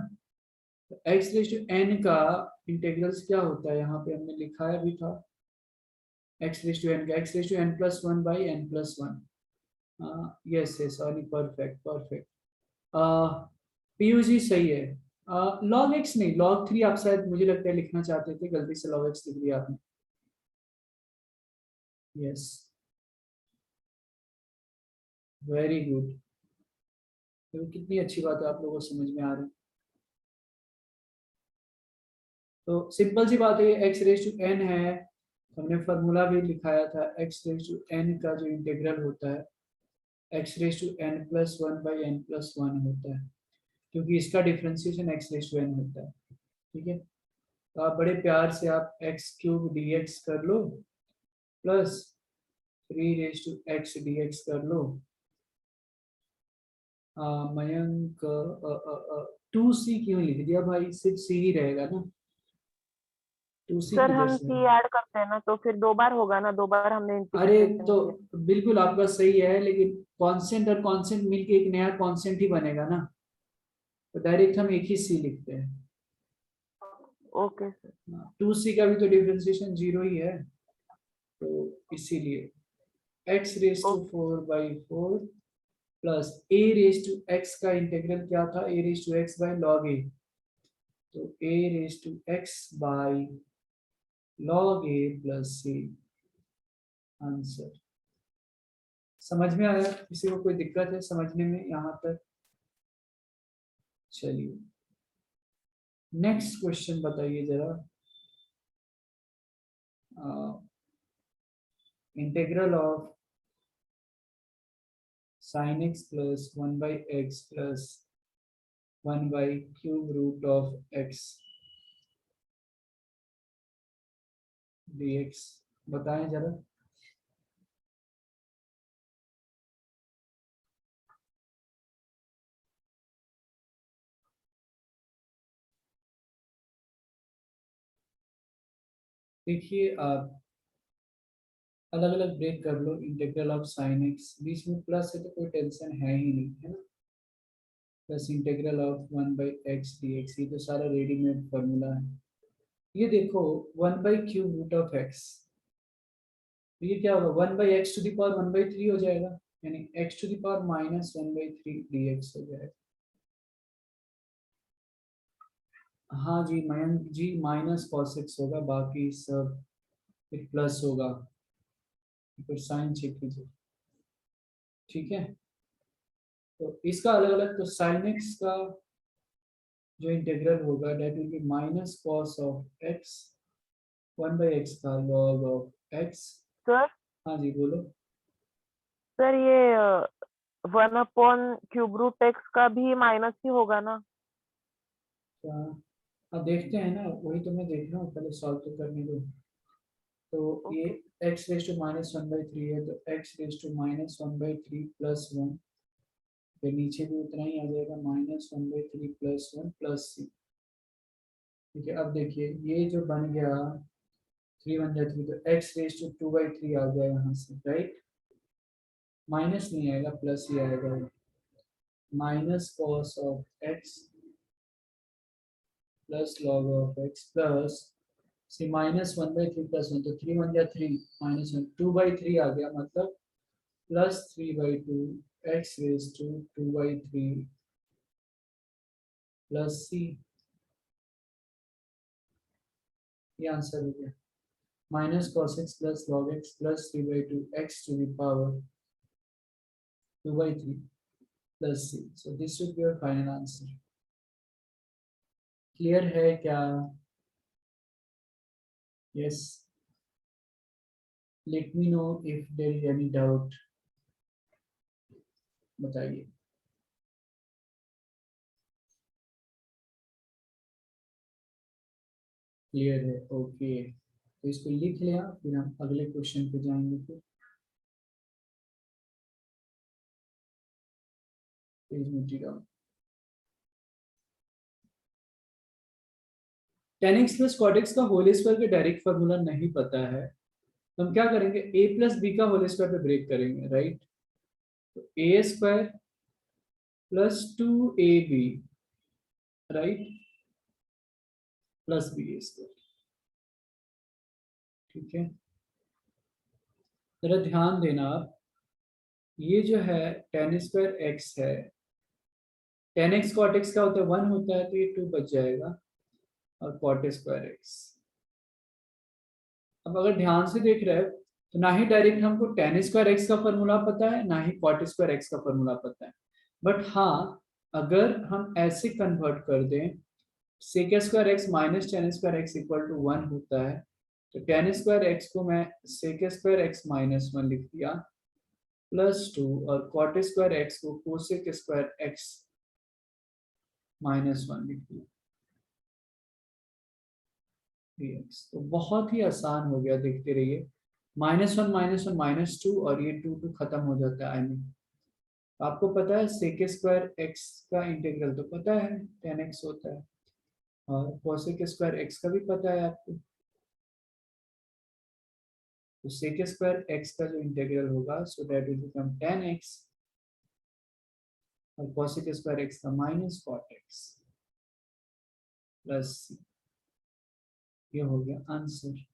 तो x रेज टू n का इंटीग्रल्स क्या होता है, यहाँ पे हमने लिखा है भी था, x रेज टू n का, x raise to n plus one by n plus one, yes yes, sorry, perfect perfect, पीयूजी सही है। लॉग एक्स नहीं, लॉग 3 आप शायद मुझे लगता है लिखना चाहते थे, गलती से लॉग एक्स लिख दिया आपने, यस, वेरी गुड। तो कितनी अच्छी बात है, आप लोगों को समझ में आ रहा है। तो सिंपल सी बात है, एक्स रेज टू एन है, हमने फार्मूला भी लिखाया था, एक्स रेज टू एन का जो इंटीग्रल होता है, x raise to n plus one by n plus one होता है, क्योंकि इसका differentiation x raise to n होता है, ठीक है। तो आप बड़े प्यार से आप एक्स क्यूब डी एक्स कर लो, plus 3 raise to x d x कर लो। मयंक 2c क्यों लिख दिया भाई, सिर्फ सी ही रहेगा ना, 2c सर किधर हम से? सी ऐड करते हैं ना, तो फिर दो बार होगा ना, दो बार हमने अरे इंटीग्रेशन तो किया। बिल्कुल आपका सही है, लेकिन कांस्टेंट और कांस्टेंट मिलके एक नया कांस्टेंट ही बनेगा ना, तो डायरेक्ट हम एक ही सी लिखते हैं। Okay sir. 2c का भी तो डिफरेंशिएशन जीरो ही है, तो इसीलिए x raise to 4/4 plus a raise to x का इंटीग्रल क्या था, a raise to x by log a, तो a raise to x by log a plus c, answer. समझ में आया? किसी को कोई दिक्कत है समझने में यहाँ तक? चलिए नेक्स्ट क्वेश्चन बताइए जरा। Integral of sin x plus 1/x plus cube root of x dx बताएं जरा। देखिए आप अलग अलग ब्रेक कर लो। इंटीग्रल ऑफ साइन एक्स, बीच में प्लस है तो कोई टेंशन है ही नहीं, है ना। Plus integral of 1/x dx, ये तो सारा रेडीमेड फॉर्मूला है। ये देखो 1/क्यूब रूट ऑफ एक्स, तो ये क्या होगा, 1/x⁻1/3 हो जाएगा, यानी x⁻−1/3 dx हो जाएगा। हाँ जी मयंक जी, माइनस cos x होगा, बाकी सब फिर प्लस होगा। फिर साइन चेक कीजिए, ठीक है। तो इसका अलग अलग, तो साइन एक्स का जो इंटीग्रल होगा that will be minus cos of x, 1/x का लॉग ऑफ एक्स। सर हाँ जी बोलो। सर ये 1/क्यूब रूट एक्स का भी माइनस ही होगा ना? क्या, अब देखते हैं ना, वही तो मैं देख रहा हूँ, पहले सॉल्व तो करने दो। तो ये ओके x⁻1/3 है, तो x⁻−1/3 प्लस 1, फिर नीचे भी उतना ही आ जाएगा, -1/3 प्लस 1 प्लस c। ठीक है, अब देखिए ये जो बन गया 3 1 3, तो x⁻2/3 आ गया यहाँ से, राइट। माइनस नहीं आएगा, प्लस ही आएगा, minus cos of x plus log of x plus c -1/3 plus 1, तो 3 1 3 -1, 2/3 आ गया, मतलब प्लस 3/2 x⁻2/3 प्लस सी। ये आंसर हो गया, minus cos x plus log x plus 3/2 x⁻2/3 plus c. So this should be your final answer. Clear है क्या? Yes, let me know if there is any doubt, बताइए। Clear है, okay. तो इसको लिख लिया, फिर हम अगले क्वेश्चन पे जाएंगे। फिर page material, tan x plus cot x का होल स्क्वायर का डायरेक्ट फार्मूला नहीं पता है, तो हम क्या करेंगे, a प्लस बी का होल स्क्वायर पे ब्रेक करेंगे, राइट। तो a square plus 2ab, right, plus b square. ठीक है, जरा ध्यान देना आप, ये जो है tan स्क्वायर x है, tan x cot x का होता है 1 होता है, तो ये 2 बच जाएगा, और cot स्क्वायर x। अब अगर ध्यान से देख रहे हो, तो ना ही डायरेक्ट हमको tan स्क्वायर एक्स का फॉर्मूला पता है, ना ही cot स्क्वायर एक्स का फॉर्मूला पता है। बट हाँ, अगर हम ऐसे कन्वर्ट कर दें, sec square x minus tan square x equal to 1 होता है, तो tan स्क्वायर एक्स को मैं sec स्क्वायर एक्स माइनस 1 लिख दिया प्लस 2, और cot स्क्वायर एक्स को cosec स्क्वायर एक्स माइनस 1 लिख दिया dx। तो बहुत ही आसान हो गया, देखते रहिए, -1 -1 -2, और ये 2 2 खत्म हो जाता है। आई मीन आपको पता है sec स्क्वायर एक्स का इंटीग्रल तो पता है, tan x होता है, और cosec स्क्वायर एक्स का भी पता है आपको। तो sec स्क्वायर एक्स का जो इंटीग्रल होगा, so that will become tan x, और cosec स्क्वायर एक्स का minus cot x plus c। ये हो गया आंसर।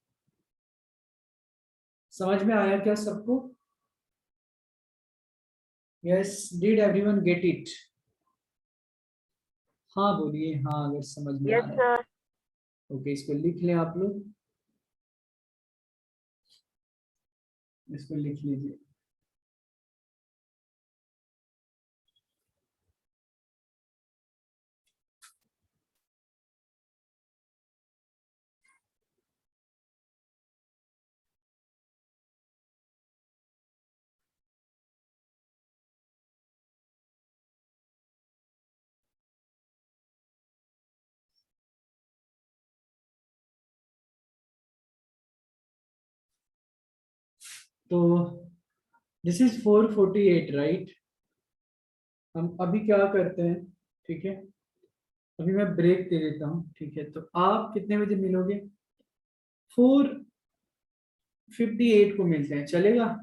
समझ में आया क्या सबको? Yes, did everyone get it? हाँ बोलिए हाँ, अगर समझ में आ यस रहा है। सर। ओके, इसको लिख लें आप लोग, इसको लिख लीजिए। तो दिस इज 448, राइट। हम अभी क्या करते हैं, ठीक है, अभी मैं ब्रेक दे देता हूँ, ठीक है। तो आप कितने बजे मिलोगे? 458 को मिलते हैं, चलेगा?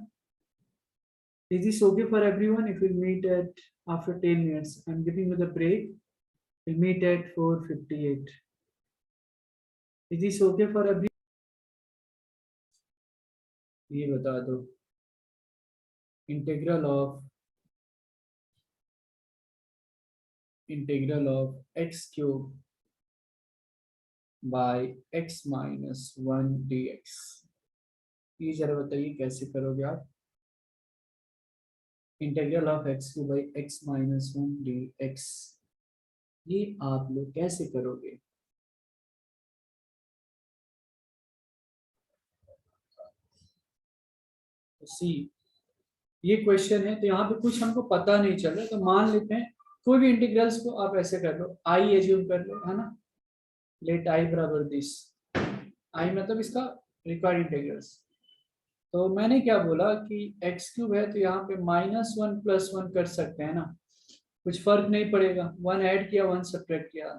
Is this okay for everyone if we'll meet at after 10 minutes? I'm giving you the break. We'll meet at 458. Is this okay for everyone? ये बता दो, integral of x cube by x minus 1 dx, ये जरा बताइए कैसे करोगे आप? Integral of x cube by x minus 1 dx, ये आप लोग कैसे करोगे? सी, ये क्वेश्चन है, तो यहाँ पे कुछ हमको पता नहीं चल रहा, तो मान लेते हैं कोई भी इंटीग्रल्स को आप ऐसे कर लो, आई एज्यूम कर लो, है ना, लेट आई बराबर दिस, आई मतलब इसका रिक्वायर्ड इंटीग्रल्स। तो मैंने क्या बोला कि एक्स क्यूब है तो यहाँ पे -1 + 1 कर सकते हैं ना, कुछ फर्क नहीं पड़ेगा, 1 ऐड किया 1 सब्ट्रैक्ट किया,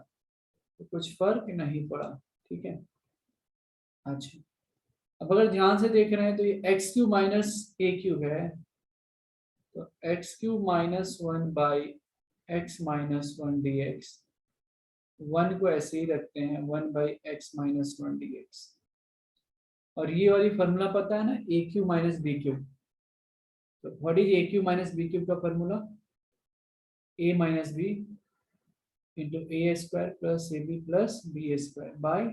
तो कुछ फर्क नहीं पड़ा, ठीक है। अच्छा, अब अगर ध्यान से देख रहे हैं तो ये x cube minus a cube है, तो x cube minus 1 by x minus 1 d x, 1 को ऐसे ही रखते हैं 1 by x minus 1 d x, और ये वाली फॉर्मूला पता है ना, a cube minus b cube, तो what is a cube minus b cube का formula? A minus b into a square plus a b plus b square by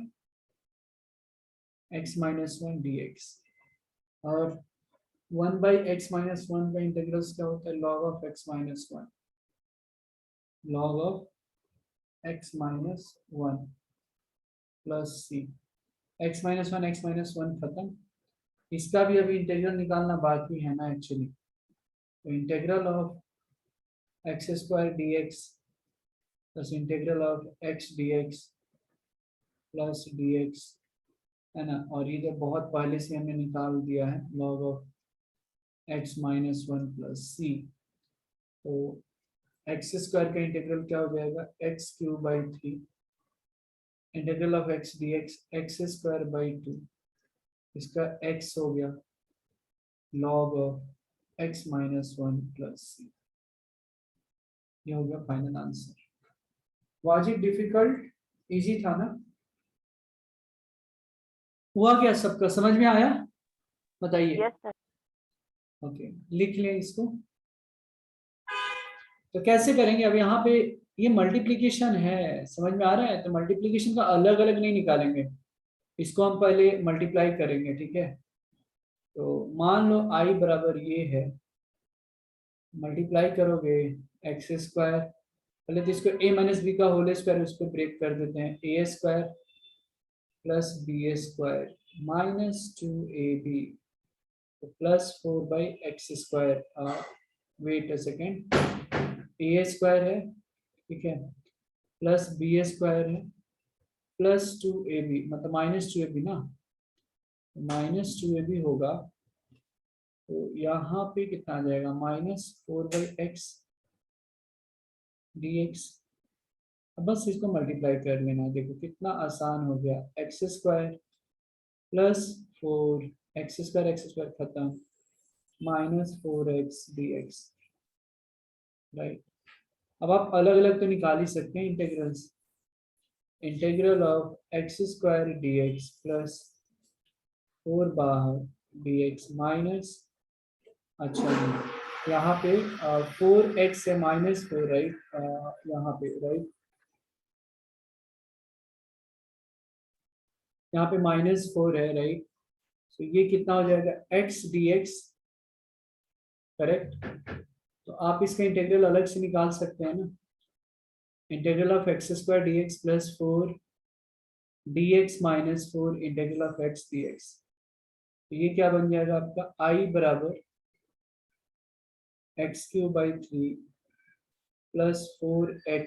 x minus 1 d x, और 1 by x minus 1 का integrals क्या होता है? Log of x minus 1, log of x minus 1 plus c, x minus 1 खत्म, इसका भी अभी integral निकालना बाकी है ना एक्चुअली, तो integral of x square d x plus integral of x d x plus D x, है ना, और ये तो बहुत पहले से हमने निकाल दिया है, log of x minus 1 plus c, तो एक्स स्क्वायर का इंटीग्रल क्या हो जाएगा? X cube by 3 integral of x d x square by 2, इसका x हो गया log of x minus 1 plus c, ये हो गया final answer. Was it difficult? Easy था ना? हुआ क्या, सबका समझ में आया? बताइए। Yes sir. ओके, लिख लें इसको। तो कैसे करेंगे? अब यहाँ पे ये मल्टीप्लीकेशन है, समझ में आ रहा है? तो मल्टीप्लीकेशन का अलग अलग नहीं निकालेंगे, इसको हम पहले मल्टीप्लाई करेंगे, ठीक है। तो मान लो आई बराबर ये है, मल्टीप्लाई करोगे एक्स स्क्वायर, पहले तो इसको ए माइनस बी का होल स्क्वायर उसको ब्रेक कर देते हैं, a square plus b square minus 2ab plus 4 by x square, wait a second, a square है, ठीक है, प्लस बी स्क्वायर है प्लस 2ab, मतलब माइनस 2ab ना, माइनस 2ab होगा, तो यहाँ पे कितना आ जाएगा? -4 बाई एक्स डी एक्स। अब बस इसको मल्टीप्लाई कर लेना, देखो कितना आसान हो गया, x square plus 4 x square खत्म -4x dx, राइट। अब आप अलग अलग तो निकाल ही सकते हैं integrals, integral of x square d x plus 4 बाहर dx माइनस, अच्छा जी, यहाँ पे 4x से -4, राइट, यहाँ पे राइट, यहाँ पे -4 है, राइट, तो ये कितना हो जाएगा? x dx, correct. तो आप इसका इंटीग्रल अलग से निकाल सकते हैं ना, integral of x square d x plus 4 dx minus 4 integral of x dx, तो ये क्या बन जाएगा आपका? i बराबर x cube by 3 plus 4x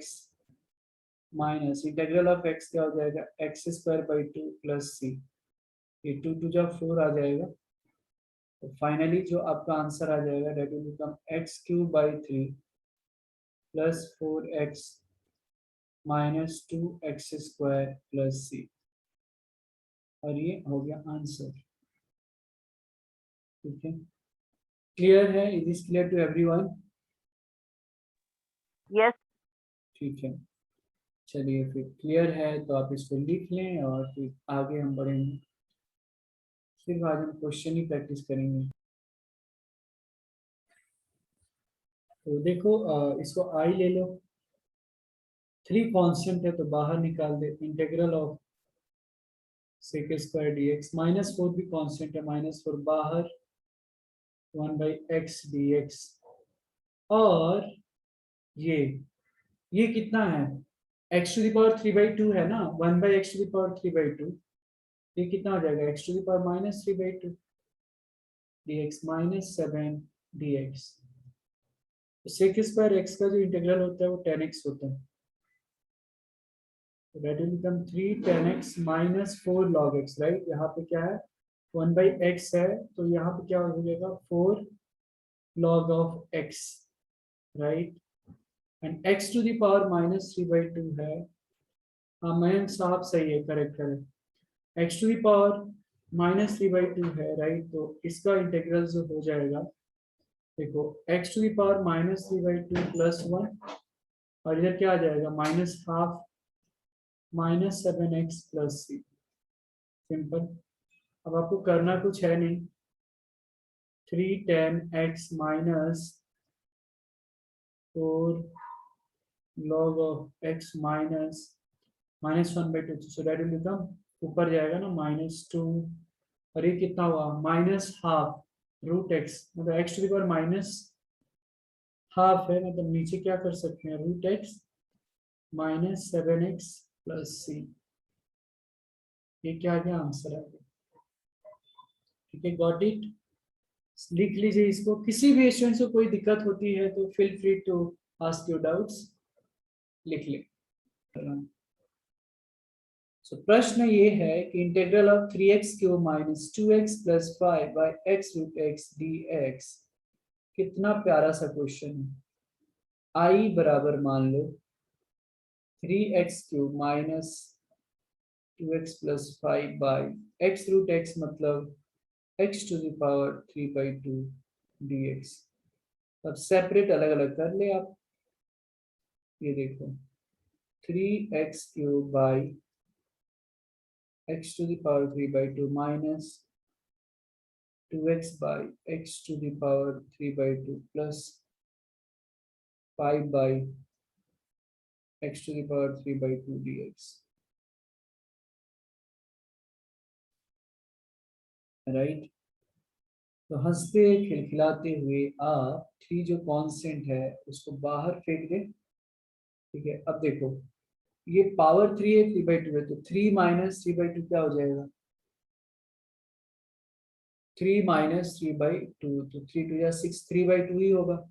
minus integral of x क्या हो जाएगा? X square by 2 plus c, ये 2 2 जब 4 आ जाएगा, तो फाइनली जो आपका आंसर आ जाएगा that will become x cube by 3 plus 4x minus 2x square plus c. और ये हो गया आंसर। ठीक है, क्लियर है? It is clear to everyone? Yes ठीक है, चलिए फिर क्लियर है तो आप इसको लिख लें और फिर आगे हम बढ़ेंगे। सिर्फ आज हम क्वेश्चन ही प्रैक्टिस करेंगे। तो देखो इसको आई ले लो, 3 कांस्टेंट है तो बाहर निकाल दे। Integral of sec square d x, -4 भी कांस्टेंट है, -4 बाहर, 1/x dx। और ये कितना है? x टू द पावर 3/2 है ना, 1/x टू द पावर 3/2। ये कितना हो जाएगा? x to the power -3/2 dx -7 dx। तो सेक स्क्वायर x का जो इंटीग्रल होता है वो 10x होता है। That will become 3 10x minus 4 log x, right? यहाँ पे क्या है? 1/x है तो यहाँ पे क्या हो जाएगा? 4 log of x, right? And x to the power -3/2 है। हाँ मैम साहब सही है, correct correct. x to the power -3/2 है, राइट? तो इसका इंटीग्रल जो हो जाएगा, देखो x टू द पावर -3/2 +1, और इधर क्या आ जाएगा? -12 -7x + c। सिंपल। अब आपको करना कुछ है नहीं, 3 10x minus 4 log of x minus -1/2, so that will become, ऊपर जाएगा ना -2, और ये कितना हुआ? -12√x, मतलब x टू द पावर -12 है, मतलब नीचे क्या कर सकते हैं? √x -7x + c। ये क्या आ गया? आंसर आ गया। ठीक है, गॉट इट? लिख लीजिए इसको। किसी भी स्टूडेंट को कोई दिक्कत होती है तो feel free to ask your doubts, लिख ले। सो प्रश्न ये है कि integral of 3x³ - 2x + 5/x√x dx। कितना प्यारा सा क्वेश्चन है। I बराबर मान लो 3x³ - 2x + 5/x√x, मतलब x to the power 3/2 dx। अब सेपरेट अलग अलग कर ले आप। ये देखो 3x³ x to the power 3/2 minus 2x by x to the power 3/2 plus 5 by x to the power 3/2 dx, right? तो हंसते खिलखिलाते हुए आप 3 जो कांस्टेंट है उसको बाहर फेंक दे। ठीक है, अब देखो ये पावर 3 है, 3/2 है, तो 3 - 3/2 क्या हो जाएगा? 3 - 3/2, तो 3 2 या 6, 3/2 ही होगा।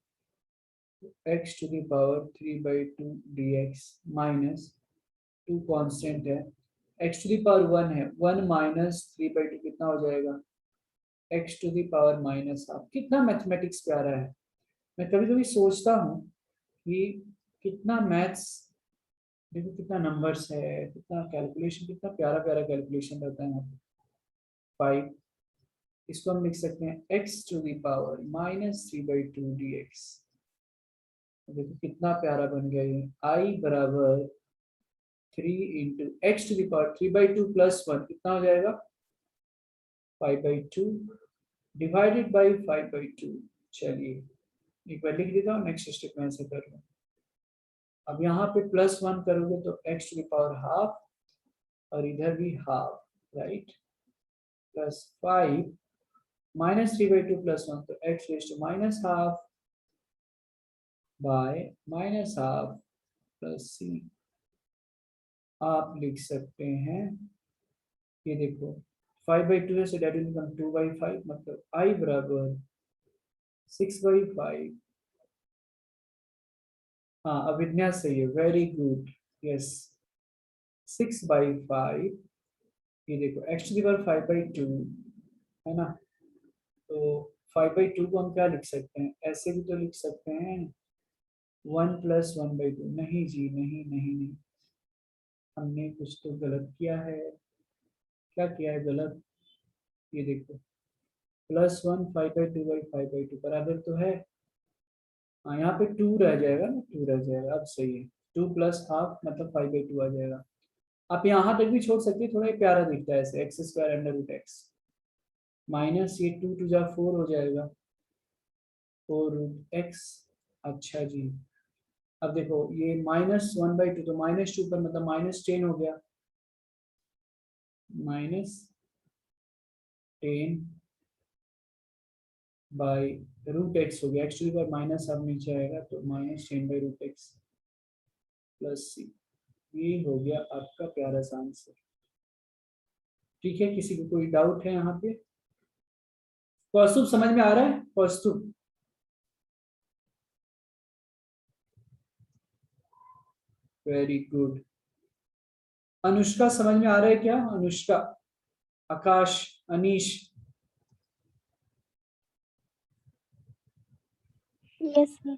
x to the power 3/2 dx minus 2 constant है, x to the power 1 है, 1 - 3/2 कितना हो जाएगा? x to the power -12। कितना मैथमेटिक्स प्यारा है। मैं कभी कभी सोचता हूँ कि कितना मैथ्स, देखो कितना नंबर्स है, कितना कैलकुलेशन, कितना प्यारा प्यारा कैलकुलेशन रहता है यहाँ पे। 5, इसको हम लिख सकते हैं x to the power -3/2 dx। देखो कितना प्यारा बन गया ये। I बराबर 3 into x to the power 3/2 + 1 कितना हो जाएगा? 5/2 डिवाइडेड बाई 5/2। चलिए एक बार लिख देता हूँ, नेक्स्ट स्टेप में ऐसे कर लो। अब यहाँ पे +1 करोगे तो x to the power half, और इधर भी हाफ, राइट? +5 -3/2 + 1, तो x raise to -12 by -12 plus c। आप लिख सकते हैं, ये देखो 5/2 है, so that will become 2/5, मतलब I बराबर 6/5। हाँ अभिज्ञा सही है, वेरी गुड, यस 6/5। ये देखो x टू द पावर 5/2 है ना, तो 5/2 को हम क्या लिख सकते हैं? ऐसे भी तो लिख सकते हैं, 1 + 1/2। नहीं जी, नहीं नहीं नहीं, हमने कुछ तो गलत किया है। क्या किया है गलत, ये देखो +1 5/2 बराबर तो है। हाँ यहाँ पे 2 रह जाएगा ना, 2 रह जाएगा, अब सही है। 2 + ½ मतलब 5/2 आ जाएगा। आप यहाँ तक भी छोड़ सकते हैं, थोड़ा प्यारा दिखता है ऐसे, x² √x माइनस ये 2 2 जा 4 हो जाएगा 4√x। अच्छा जी, अब देखो ये -1/2 तो -2 पर मतलब -10 हो गया, -10/√x हो गया, x to the power minus अब नीचे आएगा तो -10/√x प्लस c। ये हो गया आपका प्यारा सा आंसर। ठीक है, किसी को कोई डाउट है यहाँ पे? कौस्तुभ समझ में आ रहा है? कौस्तुभ वेरी गुड। अनुष्का समझ में आ रहा है क्या? अनुष्का, आकाश, अनीश, यस सर।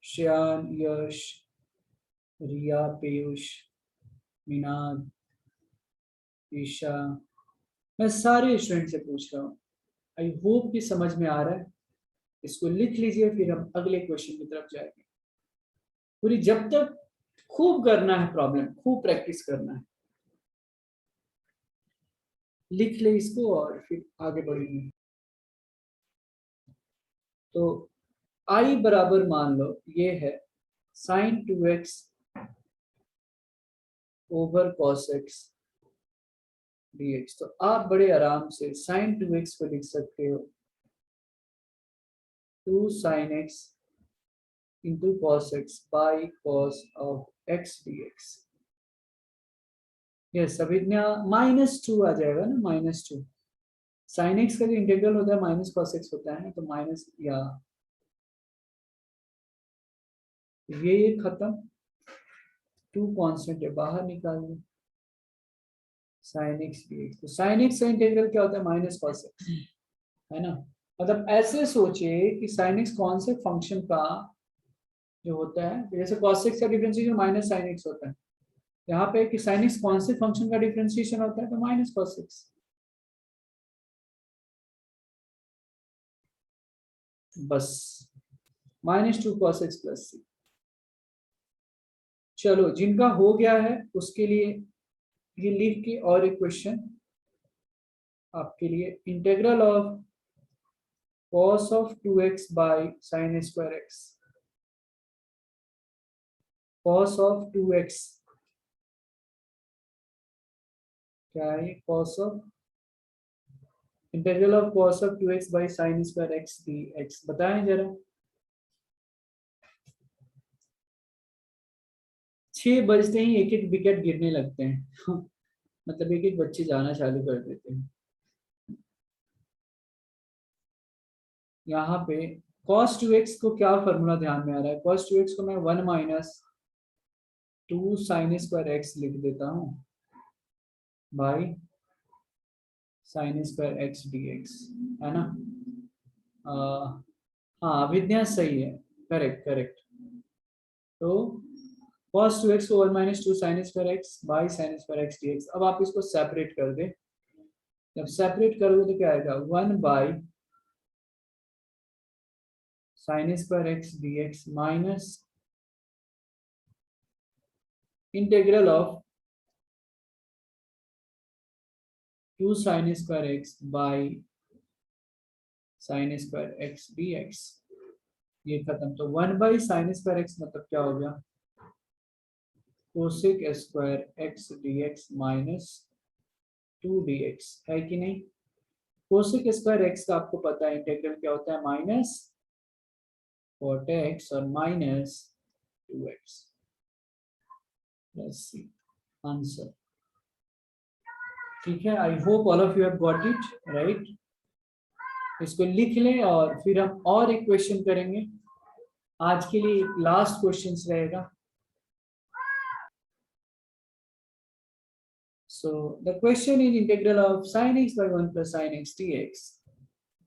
श्यान, यश, रिया, पीयूष, मीनाद, ईशा, मैं सारे स्टूडेंट से पूछ रहा हूँ। आई होप कि समझ में आ रहा है। इसको लिख लीजिए, फिर हम अगले क्वेश्चन की तरफ जाएंगे। पूरी जब तक खूब करना है, प्रॉब्लम खूब प्रैक्टिस करना है। लिख ले इसको और फिर आगे बढ़ेंगे। तो आई बराबर मान लो ये है sin 2x over cos x dx। तो आप बड़े आराम से sin 2x को लिख सकते हो 2 sin x into cos x by cos of x dx। Yes, Abhigya -2 आ जाएगा ना, -2 sin x का जो इंटीग्रल होता है माइनस cos x होता है, तो माइनस या ये खत्म, 2 कांस्टेंट है बाहर निकाल दो sin x dx। तो sin x का इंटीग्रल क्या होता है? माइनस cos x, है ना। मतलब ऐसे सोचिए कि sin x कौन से फंक्शन का जो होता है, जैसे cos x का डिफरेंशिएशन माइनस sin x होता है, यहाँ पे कि sin x कौन से फंक्शन का डिफरेंशिएशन होता है, तो माइनस cos x। बस -2 cos x प्लस c। चलो, जिनका हो गया है उसके लिए ये लिख के और एक क्वेश्चन आपके लिए, integral of cos of 2x by sin square x। cos of 2x क्या है? cos of integral of cos of 2x by sin square x dx। बताएं जरा। 6 बजते ही एक एक विकेट गिरने लगते हैं मतलब एक एक बच्चे जाना चालू कर देते हैं। यहाँ पे cos 2x को क्या फॉर्मूला ध्यान में आ रहा है? cos 2x को मैं 1 - 2 sin square x लिख देता हूँ by sin square x dx, है ना। हाँ, अभिज्ञा सही है, करेक्ट करेक्ट। तो cos 2x को 1 - 2 sin square x by sin square x dx। अब आप इसको सेपरेट कर दे, जब सेपरेट करोगे तो क्या आएगा? 1 by sin square x dx minus integral of 2 sin square x by sin square x dx। ये खत्म, तो 1 बाई sin square x मतलब क्या हो गया? cosec square x dx minus 2 dx, है कि नहीं। cosec स्क्वायर x का आपको पता है इंटीग्रल क्या होता है? माइनस cot x और minus 2x plus c। Answer ठीक है। I hope all of you have got it right. इसको लिख लें और फिर हम और एक क्वेश्चन करेंगे। आज के लिए लास्ट क्वेश्चन रहेगा। So the question is integral of sin x by 1 plus sin x dx।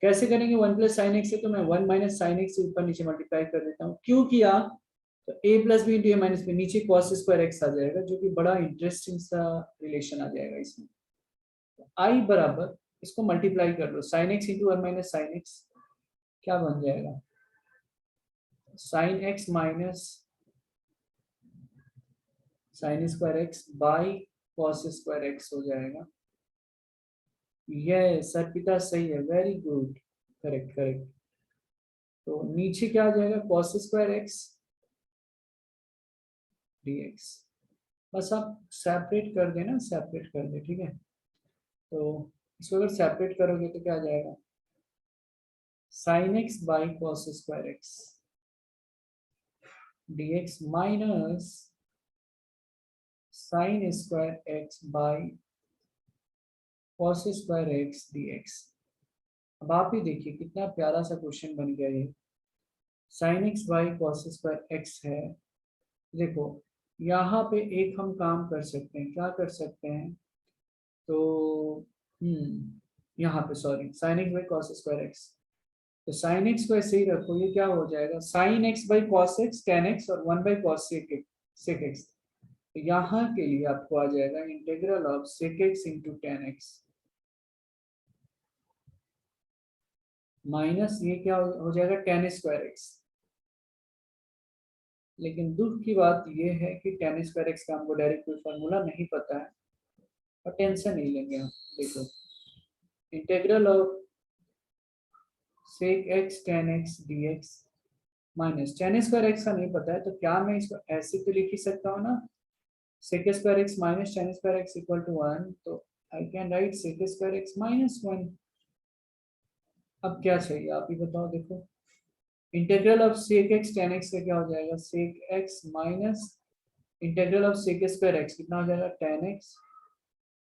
कैसे करेंगे? 1 plus sin x से तो मैं 1 minus sin x से ऊपर नीचे मल्टीप्लाई कर देता हूँ। क्यों किया? तो a plus b into a minus b, नीचे cos square x आ जाएगा, जो कि बड़ा इंटरेस्टिंग सा रिलेशन आ जाएगा इसमें। आई बराबर इसको मल्टीप्लाई कर लो, sine x into one minus sine x, क्या बन जाएगा, sine x minus sine square x by cos square x हो जाएगा। यस अर्पिता सही है, वेरी गुड, करेक्ट करेक्ट। तो नीचे क्या आ जाएगा, कॉस स्क्वायर एक्स dx, बस आप सेपरेट कर देना, सेपरेट कर दे, ठीक है। तो इसको अगर सेपरेट करोगे तो क्या आ जाएगा, sine x by cos square x dx minus sine square x by cos square x dx। अब आप ही देखिए कितना प्यारा सा क्वेश्चन बन गया ये, sign x by cos square x है। देखो यहाँ पे एक हम काम कर सकते हैं, क्या कर सकते हैं, तो यहाँ पे sorry sine x by cos square x, तो साइन एक्स को ऐसे ही रखो, ये क्या हो जाएगा, sine x by cos x tan x और one by cos sec x. तो यहाँ के लिए आपको आ जाएगा integral of sec x into tan x minus ये क्या हो जाएगा टेन स्क्वायर एक्स। लेकिन दुख की बात ये है कि टेन स्क्वायर एक्स का हमको डायरेक्ट कोई फार्मूला नहीं पता है, और टेंशन नहीं लेंगे हम। देखो integral of sec x tan x d x minus tan square x का नहीं पता है, तो क्या मैं इसको ऐसे तो लिख ही सकता हूँ ना, sec square x minus tan square x equal to 1, तो I can write sec square x minus 1। अब क्या चाहिए आप ही बताओ। देखो integral of sec x tan x का क्या हो जाएगा, sec x minus integral of sec square x कितना हो जाएगा टेन एक्स,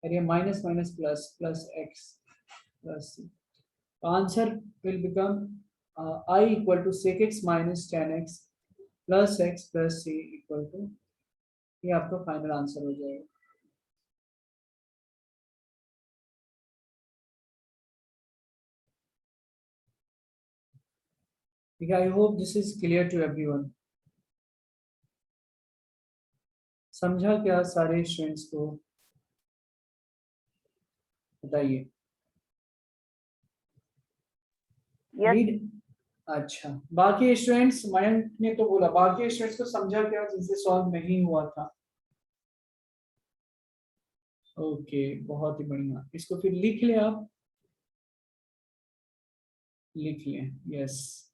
और ये minus minus plus plus x plus c. Answer will become I equal to sec x minus tan x plus x plus c equal to, ये आपका final answer हो जाएगा। ठीक है, I hope this is clear to everyone. समझा क्या सारे students को, बताइए। यस रीड, अच्छा बाकी स्टूडेंट्स, मयंक ने तो बोला, बाकी स्टूडेंट्स को समझा क्या जिनसे सॉल्व नहीं हुआ था। ओके बहुत ही बढ़िया, इसको फिर लिख ले आप, लिख लें, यस।